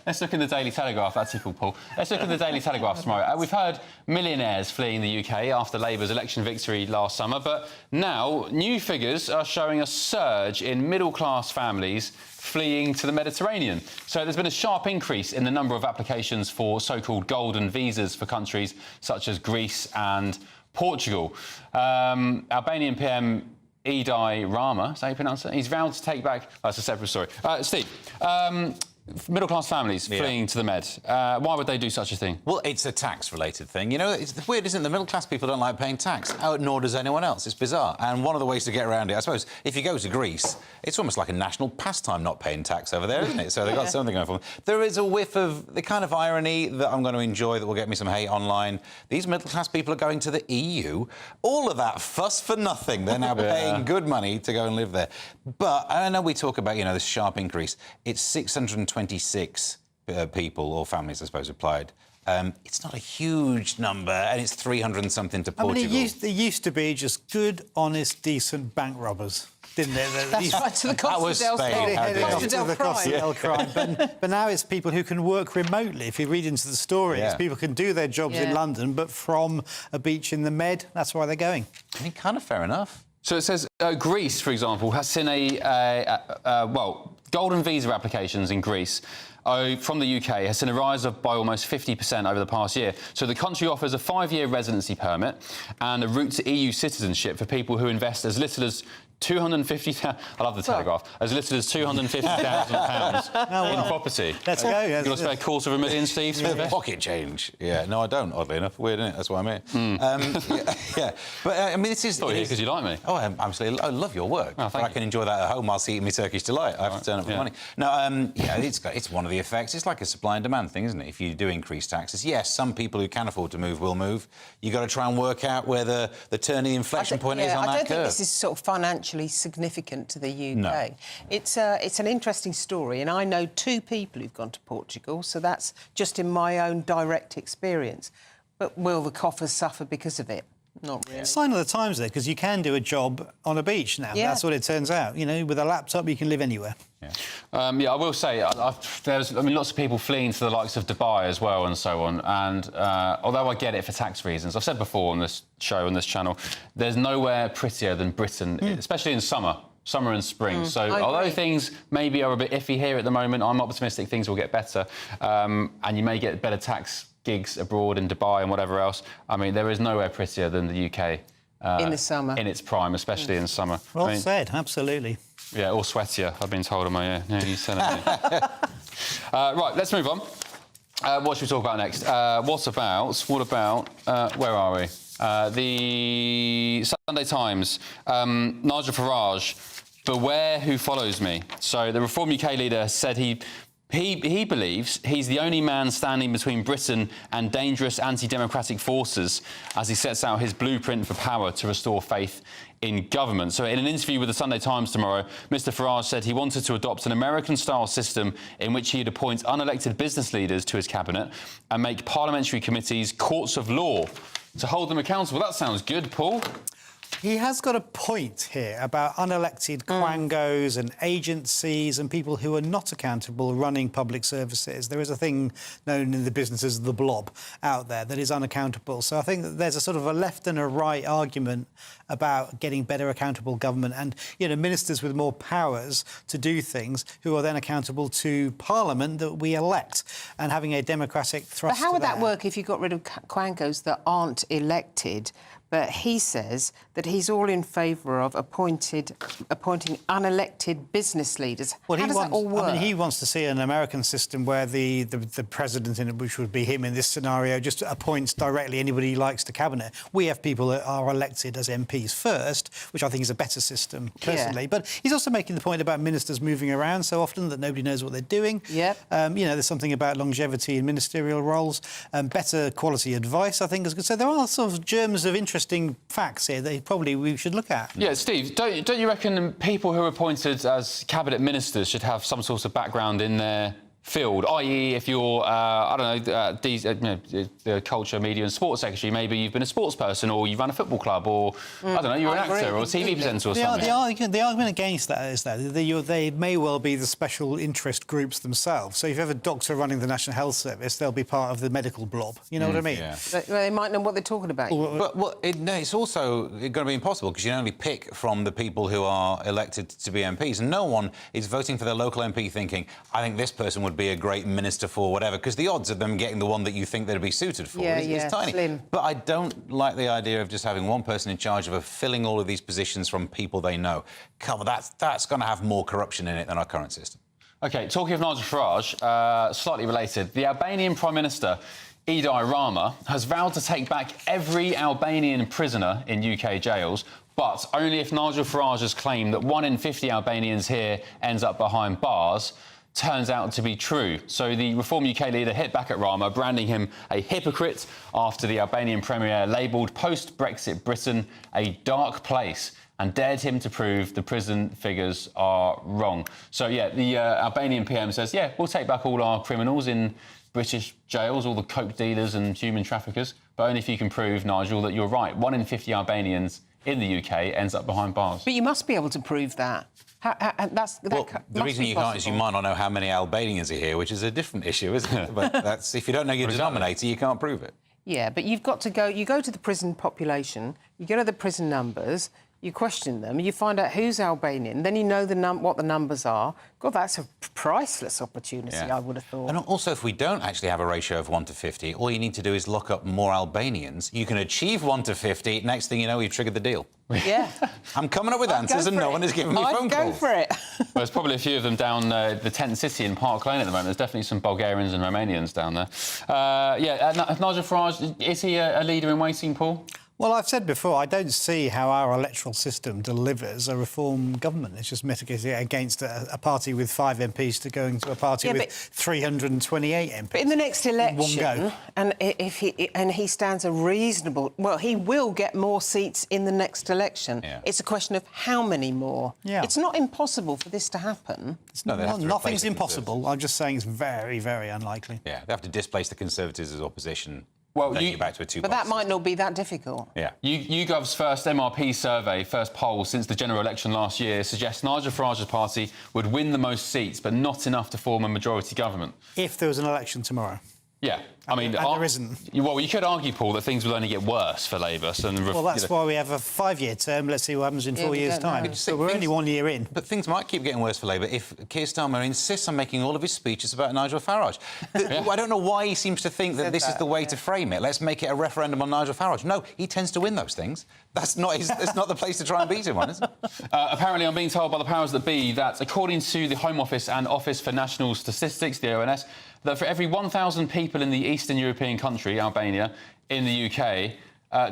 Let's look in the Daily Telegraph. That's typical, Paul. Let's look at the Daily Telegraph tomorrow. We've heard millionaires fleeing the UK after Labour's election victory last summer, but now new figures are showing a surge in middle-class families fleeing to the Mediterranean. So there's been a sharp increase in the number of applications for so-called golden visas for countries such as Greece and Portugal. Albanian PM Edi Rama, is that how you pronounce it? He's vowed to take back... Oh, that's a separate story. Steve, middle-class families fleeing to the Med. Why would they do such a thing? Well, it's a tax-related thing. You know, it's weird, isn't it? The middle-class people don't like paying tax. Nor does anyone else. It's bizarre. And one of the ways to get around it, I suppose, if you go to Greece, it's almost like a national pastime not paying tax over there, isn't it? So they've got something going for them. There is a whiff of the kind of irony that I'm going to enjoy that will get me some hate online. These middle-class people are going to the EU. All of that fuss for nothing. They're now paying good money to go and live there. But I know we talk about, you know, this sharp increase. It's 626 people or families, I suppose, applied. It's not a huge number, and it's 300 and something to Portugal. I mean, it used to be just good, honest, decent bank robbers, didn't it? That's right, to the Costa del Crime. But now it's people who can work remotely. If you read into the story, it's people can do their jobs in London, but from a beach in the Med. That's why they're going. I mean, kind of fair enough. So it says Greece, for example, has seen golden visa applications in Greece from the UK has seen a rise by almost 50% over the past year. So the country offers a 5-year residency permit and a route to EU citizenship for people who invest as little as £250,000. I love the Telegraph. As little as £250,000 in property. Let's go. You've got to spare $250,000, Steve. Yeah. Pocket change. Yeah, no, I don't. Oddly enough, weird, isn't it? That's why I'm here. But I mean, this is. Thought you because you like me. Oh, absolutely. I love your work. Oh, thank you. I can enjoy that at home whilst eating my Turkish delight. I have to turn up for money. No, it's one of the effects. It's like a supply and demand thing, isn't it? If you do increase taxes, yes, some people who can afford to move will move. You got to try and work out where the turning inflection point is on that curve. I don't think this is sort of financially significant to the UK. No. It's an interesting story, and I know 2 people who've gone to Portugal, so that's just in my own direct experience. But will the coffers suffer because of it? Not really. It's a sign of the times, there, because you can do a job on a beach now. Yeah. That's what it turns out. You know, with a laptop, you can live anywhere. I will say, there's lots of people fleeing to the likes of Dubai as well and so on. And although I get it for tax reasons, I've said before on this show, on this channel, there's nowhere prettier than Britain, especially in summer and spring. So although things maybe are a bit iffy here at the moment, I'm optimistic things will get better. And you may get better tax gigs abroad in Dubai and whatever else. I mean, there is nowhere prettier than the UK. In the summer. In its prime, especially in summer. Well said, absolutely. Yeah, or sweatier, I've been told on my ear. Yeah, he's telling me. Right, let's move on. What should we talk about next? What about, where are we? The Sunday Times. Nigel Farage, beware who follows me. So the Reform UK leader said he believes he's the only man standing between Britain and dangerous anti-democratic forces as he sets out his blueprint for power to restore faith in government. So in an interview with the Sunday Times tomorrow, Mr Farage said he wanted to adopt an American-style system in which he'd appoint unelected business leaders to his cabinet and make parliamentary committees courts of law to hold them accountable. That sounds good, Paul. He has got a point here about unelected quangos and agencies and people who are not accountable running public services. There is a thing known in the business as the blob out there that is unaccountable. So I think that there's a sort of a left and a right argument about getting better accountable government and, you know, ministers with more powers to do things who are then accountable to Parliament that we elect and having a democratic thrust. But how would that work if you got rid of quangos that aren't elected? But he says that he's all in favour of appointing unelected business leaders. Well, how does that all work? I mean, he wants to see an American system where the president, in it, which would be him in this scenario, just appoints directly anybody he likes to cabinet. We have people that are elected as MPs first, which I think is a better system, personally. Yeah. But he's also making the point about ministers moving around so often that nobody knows what they're doing. Yep. You know, there's something about longevity in ministerial roles, better quality advice, I think is good. So there are sort of germs of interesting facts here that probably we should look at. Yeah, Steve, don't you reckon people who are appointed as cabinet ministers should have some sort of background in their field, i.e. if you're, I don't know, the culture, media and sports secretary, maybe you've been a sports person or you've run a football club or, I don't know, you're an actor or a TV presenter or something. The argument against that is that they may well be the special interest groups themselves. So if you have a doctor running the National Health Service, they'll be part of the medical blob. You know what I mean? Yeah. They might know what they're talking about. But it's also going to be impossible because you can only pick from the people who are elected to be MPs. And no one is voting for their local MP thinking, I think this person would be a great minister for whatever, because the odds of them getting the one that you think they'd be suited for is tiny. Slim. But I don't like the idea of just having one person in charge of filling all of these positions from people they know. Come on, that's going to have more corruption in it than our current system. OK, talking of Nigel Farage, slightly related, the Albanian Prime Minister, Edi Rama, has vowed to take back every Albanian prisoner in UK jails, but only if Nigel Farage's claim that 1 in 50 Albanians here ends up behind bars turns out to be true. So the Reform UK leader hit back at Rama, branding him a hypocrite after the Albanian Premier labelled post-Brexit Britain a dark place and dared him to prove the prison figures are wrong. So, yeah, the Albanian PM says, yeah, we'll take back all our criminals in British jails, all the coke dealers and human traffickers, but only if you can prove, Nigel, that you're right. 1 in 50 Albanians in the UK ends up behind bars. But you must be able to prove that. The reason you can't is you might not know how many Albanians are here, which is a different issue, isn't it? But that's, if you don't know your denominator, you can't prove it. Yeah, but you've got to go... You go to the prison population, you go to the prison numbers, you question them, you find out who's Albanian, then you know what the numbers are. God, that's a priceless opportunity, I would have thought. And also, if we don't actually have a ratio of 1 to 50, all you need to do is lock up more Albanians. You can achieve 1 to 50. Next thing you know, you've triggered the deal. Yeah. I'm coming up with answers and no one is giving me phone calls. I'd go for it. Well, there's probably a few of them down the tent city in Park Lane at the moment. There's definitely some Bulgarians and Romanians down there. Nigel Farage, is he a leader in waiting, Paul? Well, I've said before, I don't see how our electoral system delivers a reform government. It's just mitigating against a party with 5 MPs to going to a party with 328 MPs. But in the next election, one go. and if he stands a reasonable... Well, he will get more seats in the next election. Yeah. It's a question of how many more. Yeah. It's not impossible for this to happen. Nothing's impossible. I'm just saying it's very, very unlikely. Yeah, they have to displace the Conservatives as opposition. Well, back to a two-party but that might not be that difficult. Yeah. YouGov's first MRP survey, first poll since the general election last year, suggests Nigel Farage's party would win the most seats, but not enough to form a majority government. If there was an election tomorrow. Yeah, I mean... And there isn't. Well, you could argue, Paul, that things will only get worse for Labour. Well, that's why we have a 5-year term. Let's see what happens in 4 years' time. So we're only 1 year in. But things might keep getting worse for Labour if Keir Starmer insists on making all of his speeches about Nigel Farage. I don't know why he seems to think that this is the way to frame it. Let's make it a referendum on Nigel Farage. No, he tends to win those things. That's not the place to try and beat him on, is it? Apparently, I'm being told by the powers that be that, according to the Home Office and Office for National Statistics, the ONS, that for every 1,000 people in the Eastern European country, Albania, in the UK,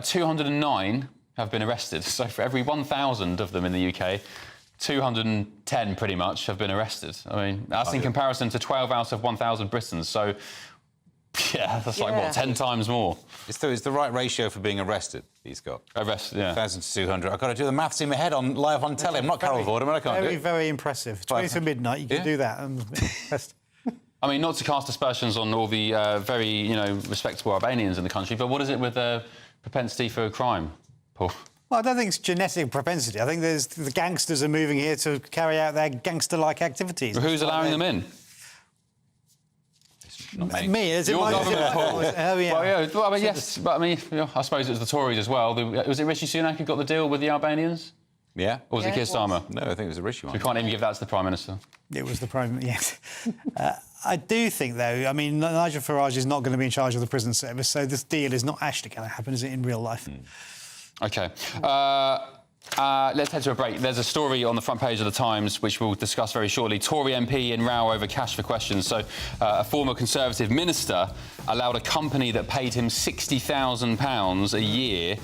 209 have been arrested. So for every 1,000 of them in the UK, 210 pretty much have been arrested. I mean, that's in comparison to 12 out of 1,000 Britons. So, yeah, that's like, what, 10 times more? It's the right ratio for being arrested, he's got. Arrested, yeah. 1,000 to 200. I've got to do the maths in my head live on telly. I'm not Carol Vorderman, I can't do it. Very, very impressive. 20 to midnight, you can do that. I'm impressed. I mean, not to cast aspersions on all the very, respectable Albanians in the country, but what is it with propensity for crime, Paul? Well, I don't think it's genetic propensity. I think the gangsters are moving here to carry out their gangster-like activities. But who's allowing them in? Not me. Is it your government, Paul? Oh, yeah. Well, yeah. Well, I mean, yes, but I mean, I suppose it was the Tories as well. Was it Rishi Sunak who got the deal with the Albanians? Yeah. Or was it Keir Starmer? No, I think it was the Rishi one. We can't even give that to the Prime Minister. It was the Prime Minister, yes. I do think, though, I mean, Nigel Farage is not going to be in charge of the prison service, so this deal is not actually going to happen, is it, in real life? OK. Let's head to a break. There's a story on the front page of The Times, which we'll discuss very shortly. Tory MP in row over cash for questions. So a former Conservative minister allowed a company that paid him £60,000 a year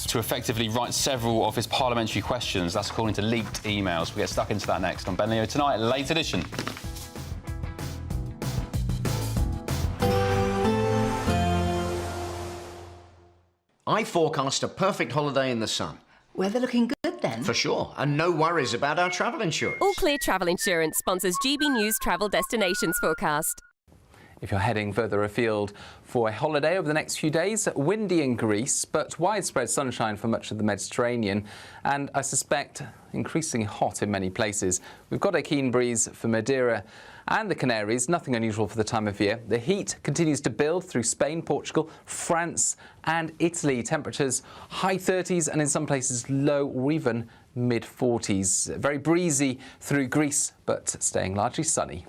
to effectively write several of his parliamentary questions. That's according to leaked emails. We'll get stuck into that next on Ben Leo Tonight, late edition. I forecast a perfect holiday in the sun. Weather looking good then? For sure, and no worries about our travel insurance. All Clear Travel Insurance sponsors GB News Travel Destinations Forecast. If you're heading further afield for a holiday over the next few days, windy in Greece, but widespread sunshine for much of the Mediterranean, and I suspect increasingly hot in many places. We've got a keen breeze for Madeira and the Canaries, nothing unusual for the time of year. The heat continues to build through Spain, Portugal, France and Italy. Temperatures high 30s and in some places low or even mid 40s. Very breezy through Greece, but staying largely sunny.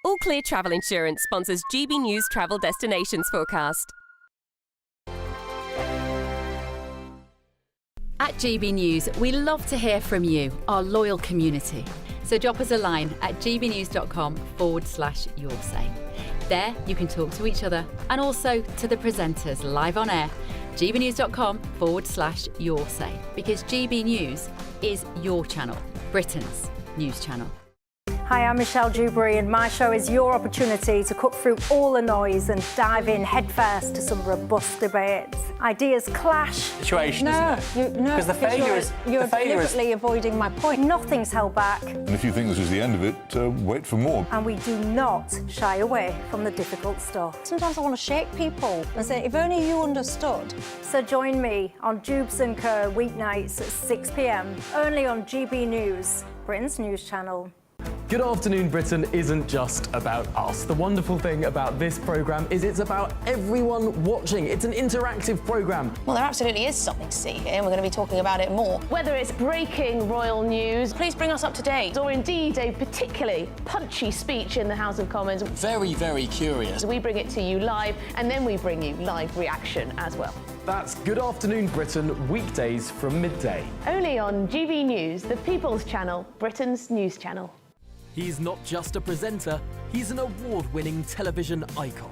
All Clear Travel Insurance sponsors GB News Travel Destinations Forecast. At GB News, we love to hear from you, our loyal community. So drop us a line at gbnews.com/yoursay. There you can talk to each other and also to the presenters live on air. gbnews.com/yoursay, because GB News is your channel, Britain's news channel. Hi, I'm Michelle Dewberry, and my show is your opportunity to cut through all the noise and dive in headfirst to some robust debates. Ideas clash. Situation, because the failure is you're deliberately avoiding my point. Nothing's held back. And if you think this is the end of it, wait for more. And we do not shy away from the difficult stuff. Sometimes I want to shake people and say, if only you understood. So join me on Jubes and Co weeknights at 6 p.m, only on GB News, Britain's news channel. Good Afternoon Britain isn't just about us. The wonderful thing about this programme is it's about everyone watching. It's an interactive programme. Well, there absolutely is something to see here, and we're going to be talking about it more. Whether it's breaking royal news, please bring us up to date, or indeed a particularly punchy speech in the House of Commons. Very, very curious. We bring it to you live, and then we bring you live reaction as well. That's Good Afternoon Britain, weekdays from midday. Only on GB News, the People's Channel, Britain's news channel. He's not just a presenter, he's an award-winning television icon.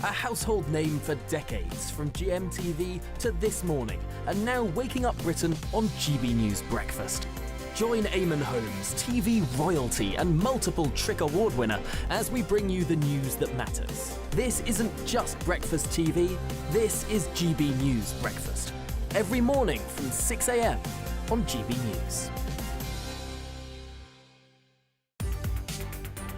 A household name for decades, from GMTV to This Morning, and now waking up Britain on GB News Breakfast. Join Eamon Holmes, TV royalty and multiple Trick Award winner, as we bring you the news that matters. This isn't just breakfast TV, this is GB News Breakfast. Every morning from 6 a.m. on GB News.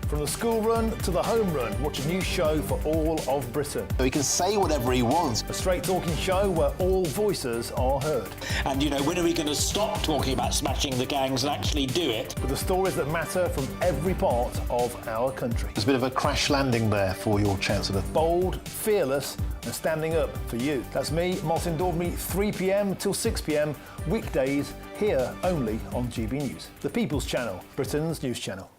From the school run to the home run, watch a new show for all of Britain. So he can say whatever he wants. A straight talking show where all voices are heard. And, you know, when are we going to stop talking about smashing the gangs and actually do it? With the stories that matter from every part of our country. There's a bit of a crash landing there for your Chancellor. Bold, fearless and standing up for you. That's me, Martin Daubney, 3 p.m. till 6 p.m, weekdays, here only on GB News. The People's Channel, Britain's news channel.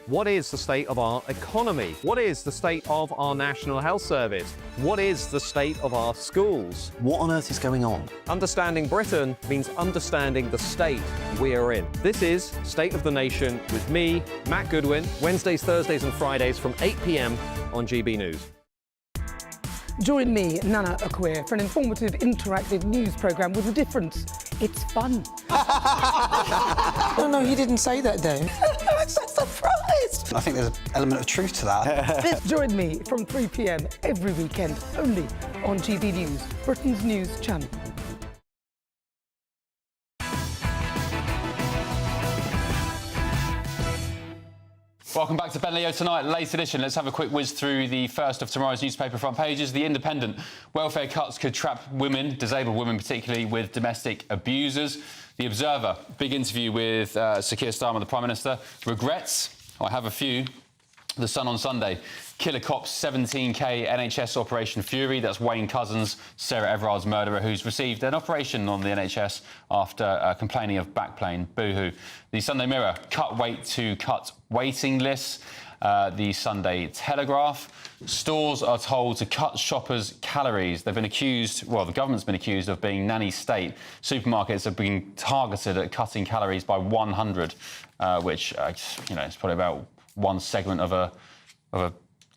What is the state of our economy? What is the state of our National Health Service? What is the state of our schools? What on earth is going on? Understanding Britain means understanding the state we are in. This is State of the Nation with me, Matt Goodwin, Wednesdays, Thursdays and Fridays from 8 p.m. on GB News. Join me, Nana Akwe, for an informative, interactive news programme with a difference. It's fun. No, he didn't say that, Dave. I'm so surprised. I think there's an element of truth to that. Join me from 3 p.m. every weekend, only on GB News, Britain's news channel. Welcome back to Ben Leo Tonight, late edition. Let's have a quick whiz through the first of tomorrow's newspaper front pages. The Independent: welfare cuts could trap women, disabled women particularly, with domestic abusers. The Observer: big interview with Sir Keir Starmer, the Prime Minister. Regrets? I have a few. The Sun on Sunday: killer cops 17k NHS Operation Fury. That's Wayne Couzens, Sarah Everard's murderer, who's received an operation on the NHS after complaining of back pain. Boo-hoo. The Sunday Mirror: cut weight to cut waiting lists. The Sunday Telegraph: stores are told to cut shoppers' calories. They've been accused, well, the government's been accused of being nanny state. Supermarkets have been targeted at cutting calories by 100, which, you know, it's probably about one segment of a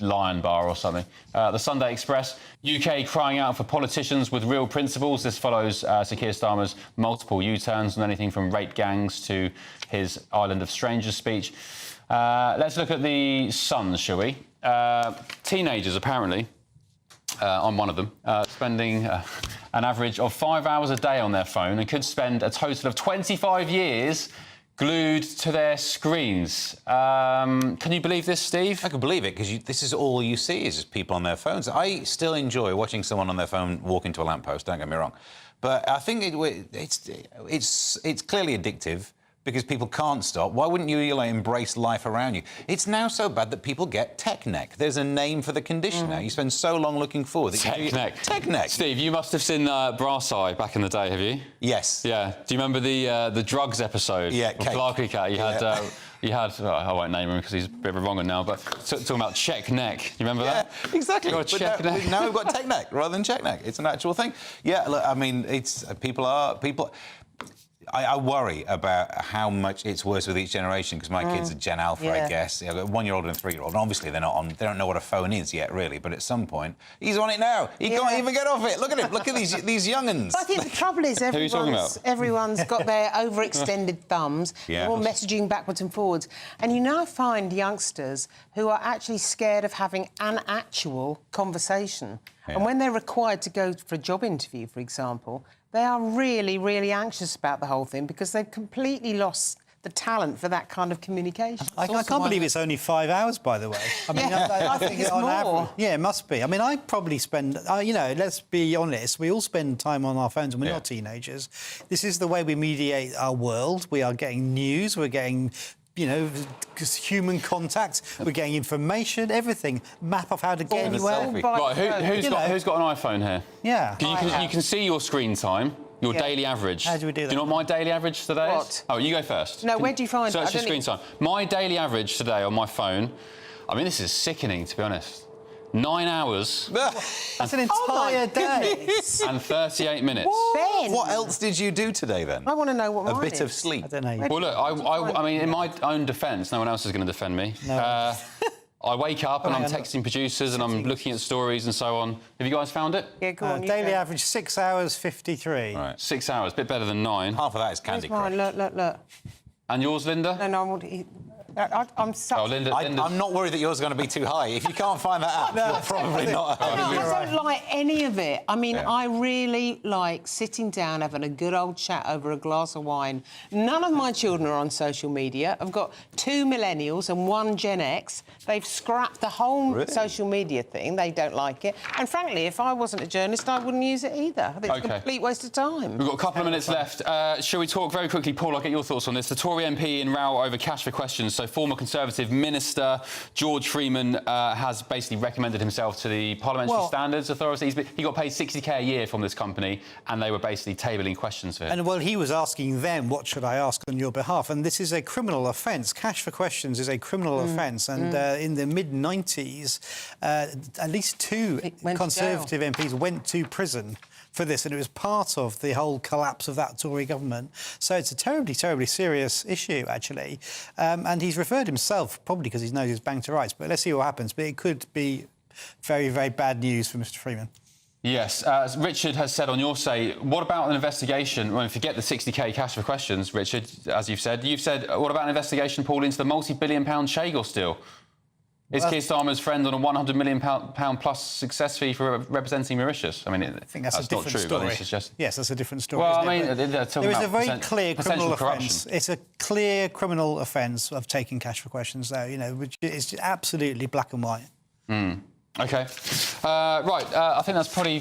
Lion bar or something. The Sunday Express: UK crying out for politicians with real principles. This follows Sir Keir Starmer's multiple U-turns on anything from rape gangs to his Island of Strangers speech. Let's look at the Sun, shall we? Teenagers apparently I'm one of them, spending an average of 5 hours a day on their phone and could spend a total of 25 years glued to their screens. Can you believe this, Steve? I can believe it, because this is all you see is just people on their phones. I still enjoy watching someone on their phone walk into a lamppost, don't get me wrong. But I think it's clearly addictive, because people can't stop. Why wouldn't you embrace life around you? It's now so bad that people get tech neck. There's a name for the condition now. You spend so long looking forward. Tech neck. Tech neck. Steve, you must have seen Brass Eye back in the day, have you? Yes. Yeah. Do you remember the drugs episode? Yeah, of Clarky Cat? You had, well, I won't name him because he's a bit of a wrong one now, but talking about check neck. You remember that? Exactly. But now we've got tech neck rather than check neck. It's an actual thing. Yeah, look, I mean, it's people. I worry about how much it's worse with each generation, because my kids are Gen Alpha, I guess. I've got a 1-year-old and a 3-year-old. And obviously, they don't know what a phone is yet, really. But at some point, he's on it now. He can't even get off it. Look at him. Look at these young'uns. I think the trouble is everyone's got their overextended thumbs. Yeah. They're all messaging backwards and forwards. And you now find youngsters who are actually scared of having an actual conversation. Yeah. And when they're required to go for a job interview, for example, they are really, really anxious about the whole thing, because they've completely lost the talent for that kind of communication. I can't believe it's only 5 hours, by the way. I mean, I think it's on more. average, yeah, it must be. I mean, I probably spend, let's be honest, we all spend time on our phones when we're not teenagers. This is the way we mediate our world. We are getting news, we're getting human contact, we're getting information, everything, map of how to get anywhere. Right, who's got an iPhone here? Yeah. You can see your screen time, your daily average. How do we do that? Do you know what my daily average today is? What? Oh, you go first. No, where do you find it? Search your screen time. My daily average today on my phone, I mean, this is sickening, to be honest. 9 hours. That's an entire day. And 38 minutes. Ben! What else did you do today, then? I want to know what mine A bit is. of sleep. I don't know. Well, look, I mean, in my own defence, no one else is going to defend me. No. I wake up and I'm texting producers and I'm looking at stories and so on. Have you guys found it? Yeah, go on. Daily average 6 hours 53. Right, 6 hours, a bit better than 9. Half of that is Candy Crush. Look. And yours, Linda? No, I want to eat. I'm such... Oh, Linda, I'm not worried that yours is going to be too high. If you can't find that app, you're probably not. I don't like any of it. I mean, I really like sitting down, having a good old chat over a glass of wine. None of my children are on social media. I've got 2 millennials and 1 Gen X. They've scrapped the whole social media thing. They don't like it. And frankly, if I wasn't a journalist, I wouldn't use it either. I think it's a complete waste of time. We've got a couple of minutes left. Shall we talk very quickly, Paul, I'll get your thoughts on this. The Tory MP in row over cash for questions. So former Conservative Minister George Freeman has basically recommended himself to the Parliamentary Standards Authority. He got paid 60k a year from this company, and they were basically tabling questions for him. And, well, he was asking them, what should I ask on your behalf? And this is a criminal offence. Cash for questions is a criminal offence. And in the mid-90s, at least 2 Conservative MPs went to prison for this, and it was part of the whole collapse of that Tory government. So it's a terribly, terribly serious issue, actually. And he's referred himself, probably because he knows he's banged to rights, but let's see what happens. But it could be very, very bad news for Mr Freeman. Yes, as Richard has said on your say, what about an investigation? Well, forget the 60k cash for questions, Richard, as you've said, what about an investigation, Paul, into the multi-billion-pound Schagel deal? Is Keir Starmer's friend on a £100 million plus success fee for representing Mauritius? I mean, I think that's a different not true, story. But it's just... Yes, that's a different story. Well, I mean, there is a very clear criminal offence. It's a clear criminal offence of taking cash for questions, though, which is absolutely black and white. OK. I think that's probably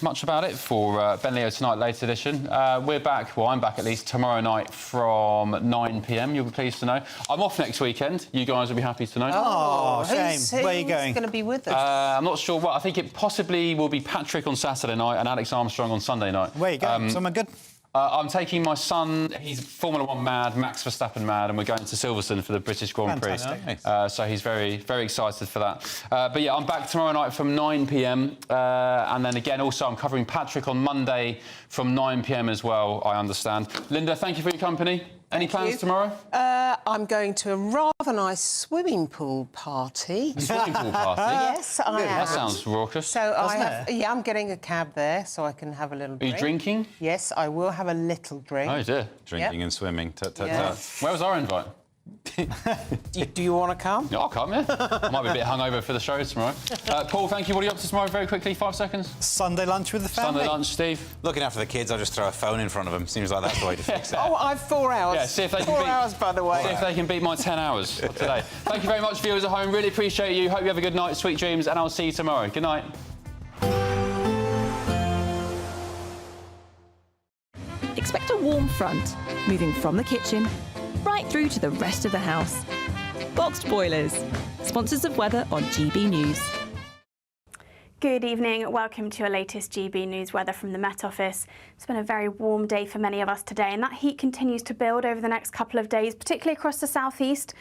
much about it for Ben Leo Tonight Late Edition. We're back, well, I'm back at least tomorrow night from 9 p.m, you'll be pleased to know. I'm off next weekend, you guys will be happy to know. Oh, shame. Where are you going? Who's going to be with us? I'm not sure what. I think it possibly will be Patrick on Saturday night and Alex Armstrong on Sunday night. Where are you going? Somewhere good? I'm taking my son, he's Formula 1 mad, Max Verstappen mad, and we're going to Silverstone for the British Grand Prix. So he's very, very excited for that. But yeah, I'm back tomorrow night from 9 p.m. And then again, also, I'm covering Patrick on Monday from 9 p.m. as well, I understand. Linda, thank you for your company. Any plans tomorrow? I'm going to a rather nice swimming pool party. A swimming pool party? Yes, I am. That sounds raucous. So I'm geting a cab there so I can have a little drink. Are you drinking? Yes, I will have a little drink. Oh, dear. Drinking and swimming. Where was our invite? Do you want to come? Yeah, I'll come, yeah. I might be a bit hungover for the show tomorrow. Paul, thank you. What are you up to tomorrow? Very quickly, 5 seconds. Sunday lunch with the family. Sunday lunch, Steve. Looking after the kids, I'll just throw a phone in front of them. Seems like that's the way to fix it. Oh, I've 4 hours. Yeah, see if they can 4 beat, hours, by the way. See if they can beat my 10 hours of today. Thank you very much, viewers at home. Really appreciate you. Hope you have a good night, sweet dreams, and I'll see you tomorrow. Good night. Expect a warm front, moving from the kitchen right through to the rest of the house. Boxed Boilers, sponsors of weather on GB News. Good evening. Welcome to your latest GB News weather from the Met Office. It's been a very warm day for many of us today, and that heat continues to build over the next couple of days, particularly across the southeast,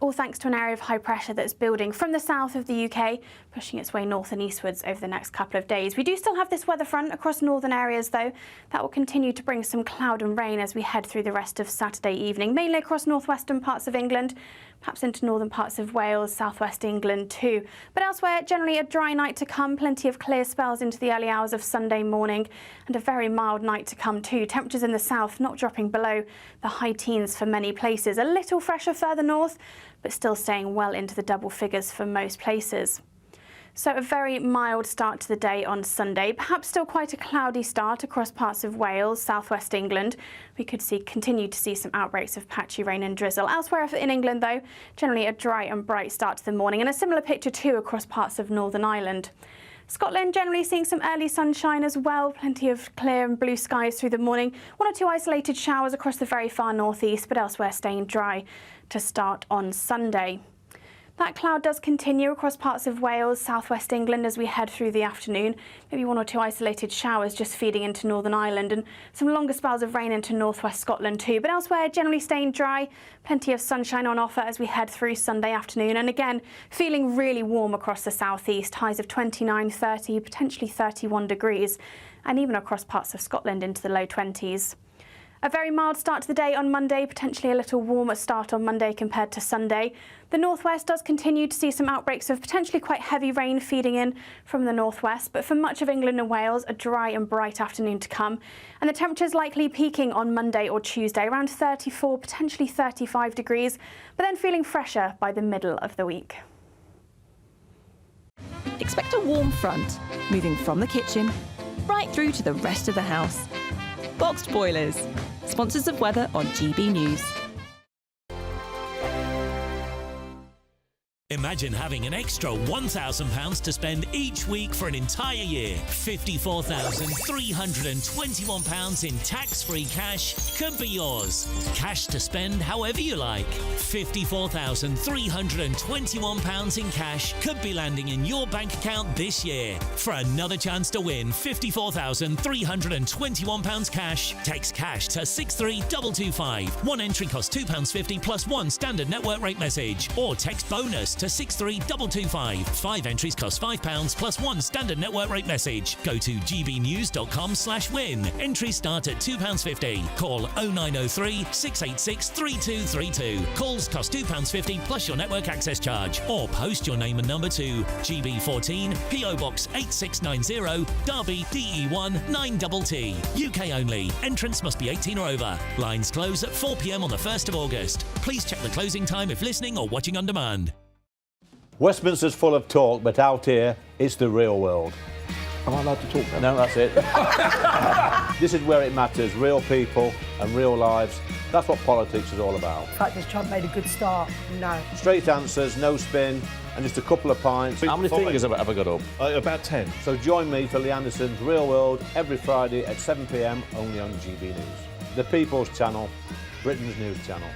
all thanks to an area of high pressure that's building from the south of the UK, pushing its way north and eastwards over the next couple of days. We do still have this weather front across northern areas, though. That will continue to bring some cloud and rain as we head through the rest of Saturday evening, mainly across northwestern parts of England, perhaps into northern parts of Wales, southwest England too. But elsewhere, generally a dry night to come, plenty of clear spells into the early hours of Sunday morning, and a very mild night to come too. Temperatures in the south not dropping below the high teens for many places. A little fresher further north, but still staying well into the double figures for most places. So a very mild start to the day on Sunday, perhaps still quite a cloudy start across parts of Wales, southwest England. We could continue to see some outbreaks of patchy rain and drizzle. Elsewhere in England, though, generally a dry and bright start to the morning, and a similar picture too across parts of Northern Ireland. Scotland generally seeing some early sunshine as well, plenty of clear and blue skies through the morning. 1 or 2 isolated showers across the very far northeast, but elsewhere staying dry to start on Sunday. That cloud does continue across parts of Wales, southwest England as we head through the afternoon. Maybe 1 or 2 isolated showers just feeding into Northern Ireland, and some longer spells of rain into northwest Scotland too. But elsewhere, generally staying dry, plenty of sunshine on offer as we head through Sunday afternoon. And again, feeling really warm across the southeast, highs of 29, 30, potentially 31 degrees, and even across parts of Scotland into the low 20s. A very mild start to the day on Monday, potentially a little warmer start on Monday compared to Sunday. The northwest does continue to see some outbreaks of potentially quite heavy rain feeding in from the northwest, but for much of England and Wales, a dry and bright afternoon to come. And the temperatures likely peaking on Monday or Tuesday, around 34, potentially 35 degrees, but then feeling fresher by the middle of the week. Expect a warm front, moving from the kitchen right through to the rest of the house. Boxed Boilers, sponsors of weather on GB News. Imagine having an extra £1,000 to spend each week for an entire year. £54,321 in tax-free cash could be yours. Cash to spend however you like. £54,321 in cash could be landing in your bank account this year. For another chance to win £54,321 cash, text cash to 63225. One entry costs £2.50 plus one standard network rate message. Or text bonus to 63225. 5 entries cost £5 plus one standard network rate message. Go to gbnews.com/win. Entries start at £2.50. Call 0903 686 3232. Calls cost £2.50 plus your network access charge. Or post your name and number to GB14 PO Box 8690 Derby DE1 9TT. UK only. Entrance must be 18 or over. Lines close at 4 p.m. on the 1st of August. Please check the closing time if listening or watching on demand. Westminster's full of talk, but out here, it's the real world. Am I allowed to talk now? No, that's it. This is where it matters, real people and real lives. That's what politics is all about. In fact, has Trump made a good start? No. Straight answers, no spin, and just a couple of pints. How many fingers have I got up? About 10. So join me for Lee Anderson's Real World every Friday at 7 p.m. only on GB News. The People's Channel, Britain's news channel.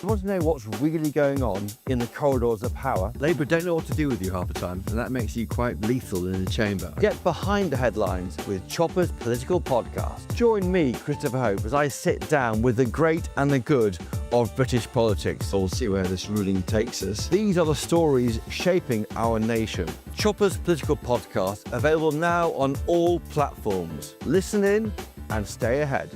You want to know what's really going on in the corridors of power? Labour don't know what to do with you half the time, and that makes you quite lethal in the chamber. Get behind the headlines with Chopper's Political Podcast. Join me, Christopher Hope, as I sit down with the great and the good of British politics. We'll see where this ruling takes us. These are the stories shaping our nation. Chopper's Political Podcast, available now on all platforms. Listen in and stay ahead.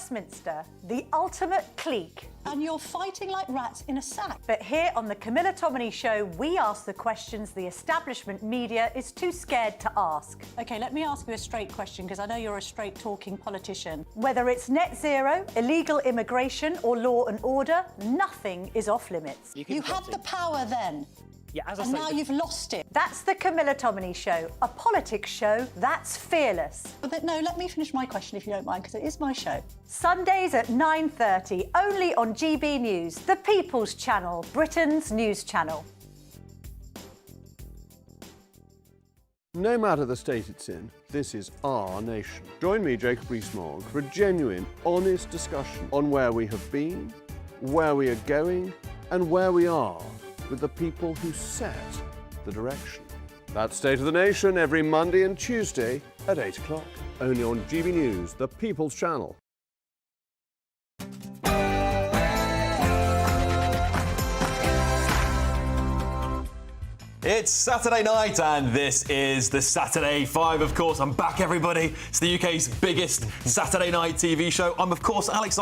Westminster, the ultimate clique. And you're fighting like rats in a sack. But here on the Camilla Tominey Show, we ask the questions the establishment media is too scared to ask. OK, let me ask you a straight question, because I know you're a straight-talking politician. Whether it's net zero, illegal immigration or law and order, nothing is off limits. You had the power then. Yeah, as I and say, now you've lost it. That's the Camilla Tominey Show, a politics show that's fearless. But no, let me finish my question if you don't mind, because it is my show. Sundays at 9:30, only on GB News, the People's Channel, Britain's news channel. No matter the state it's in, this is our nation. Join me, Jacob Rees-Mogg, for a genuine, honest discussion on where we have been, where we are going, and where we are with the people who set the direction. That's State of the Nation every Monday and Tuesday at 8 o'clock. Only on GB News, the People's Channel. It's Saturday night and this is the Saturday 5, of course. I'm back, everybody. It's the UK's biggest Saturday night TV show. I'm, of course, Alex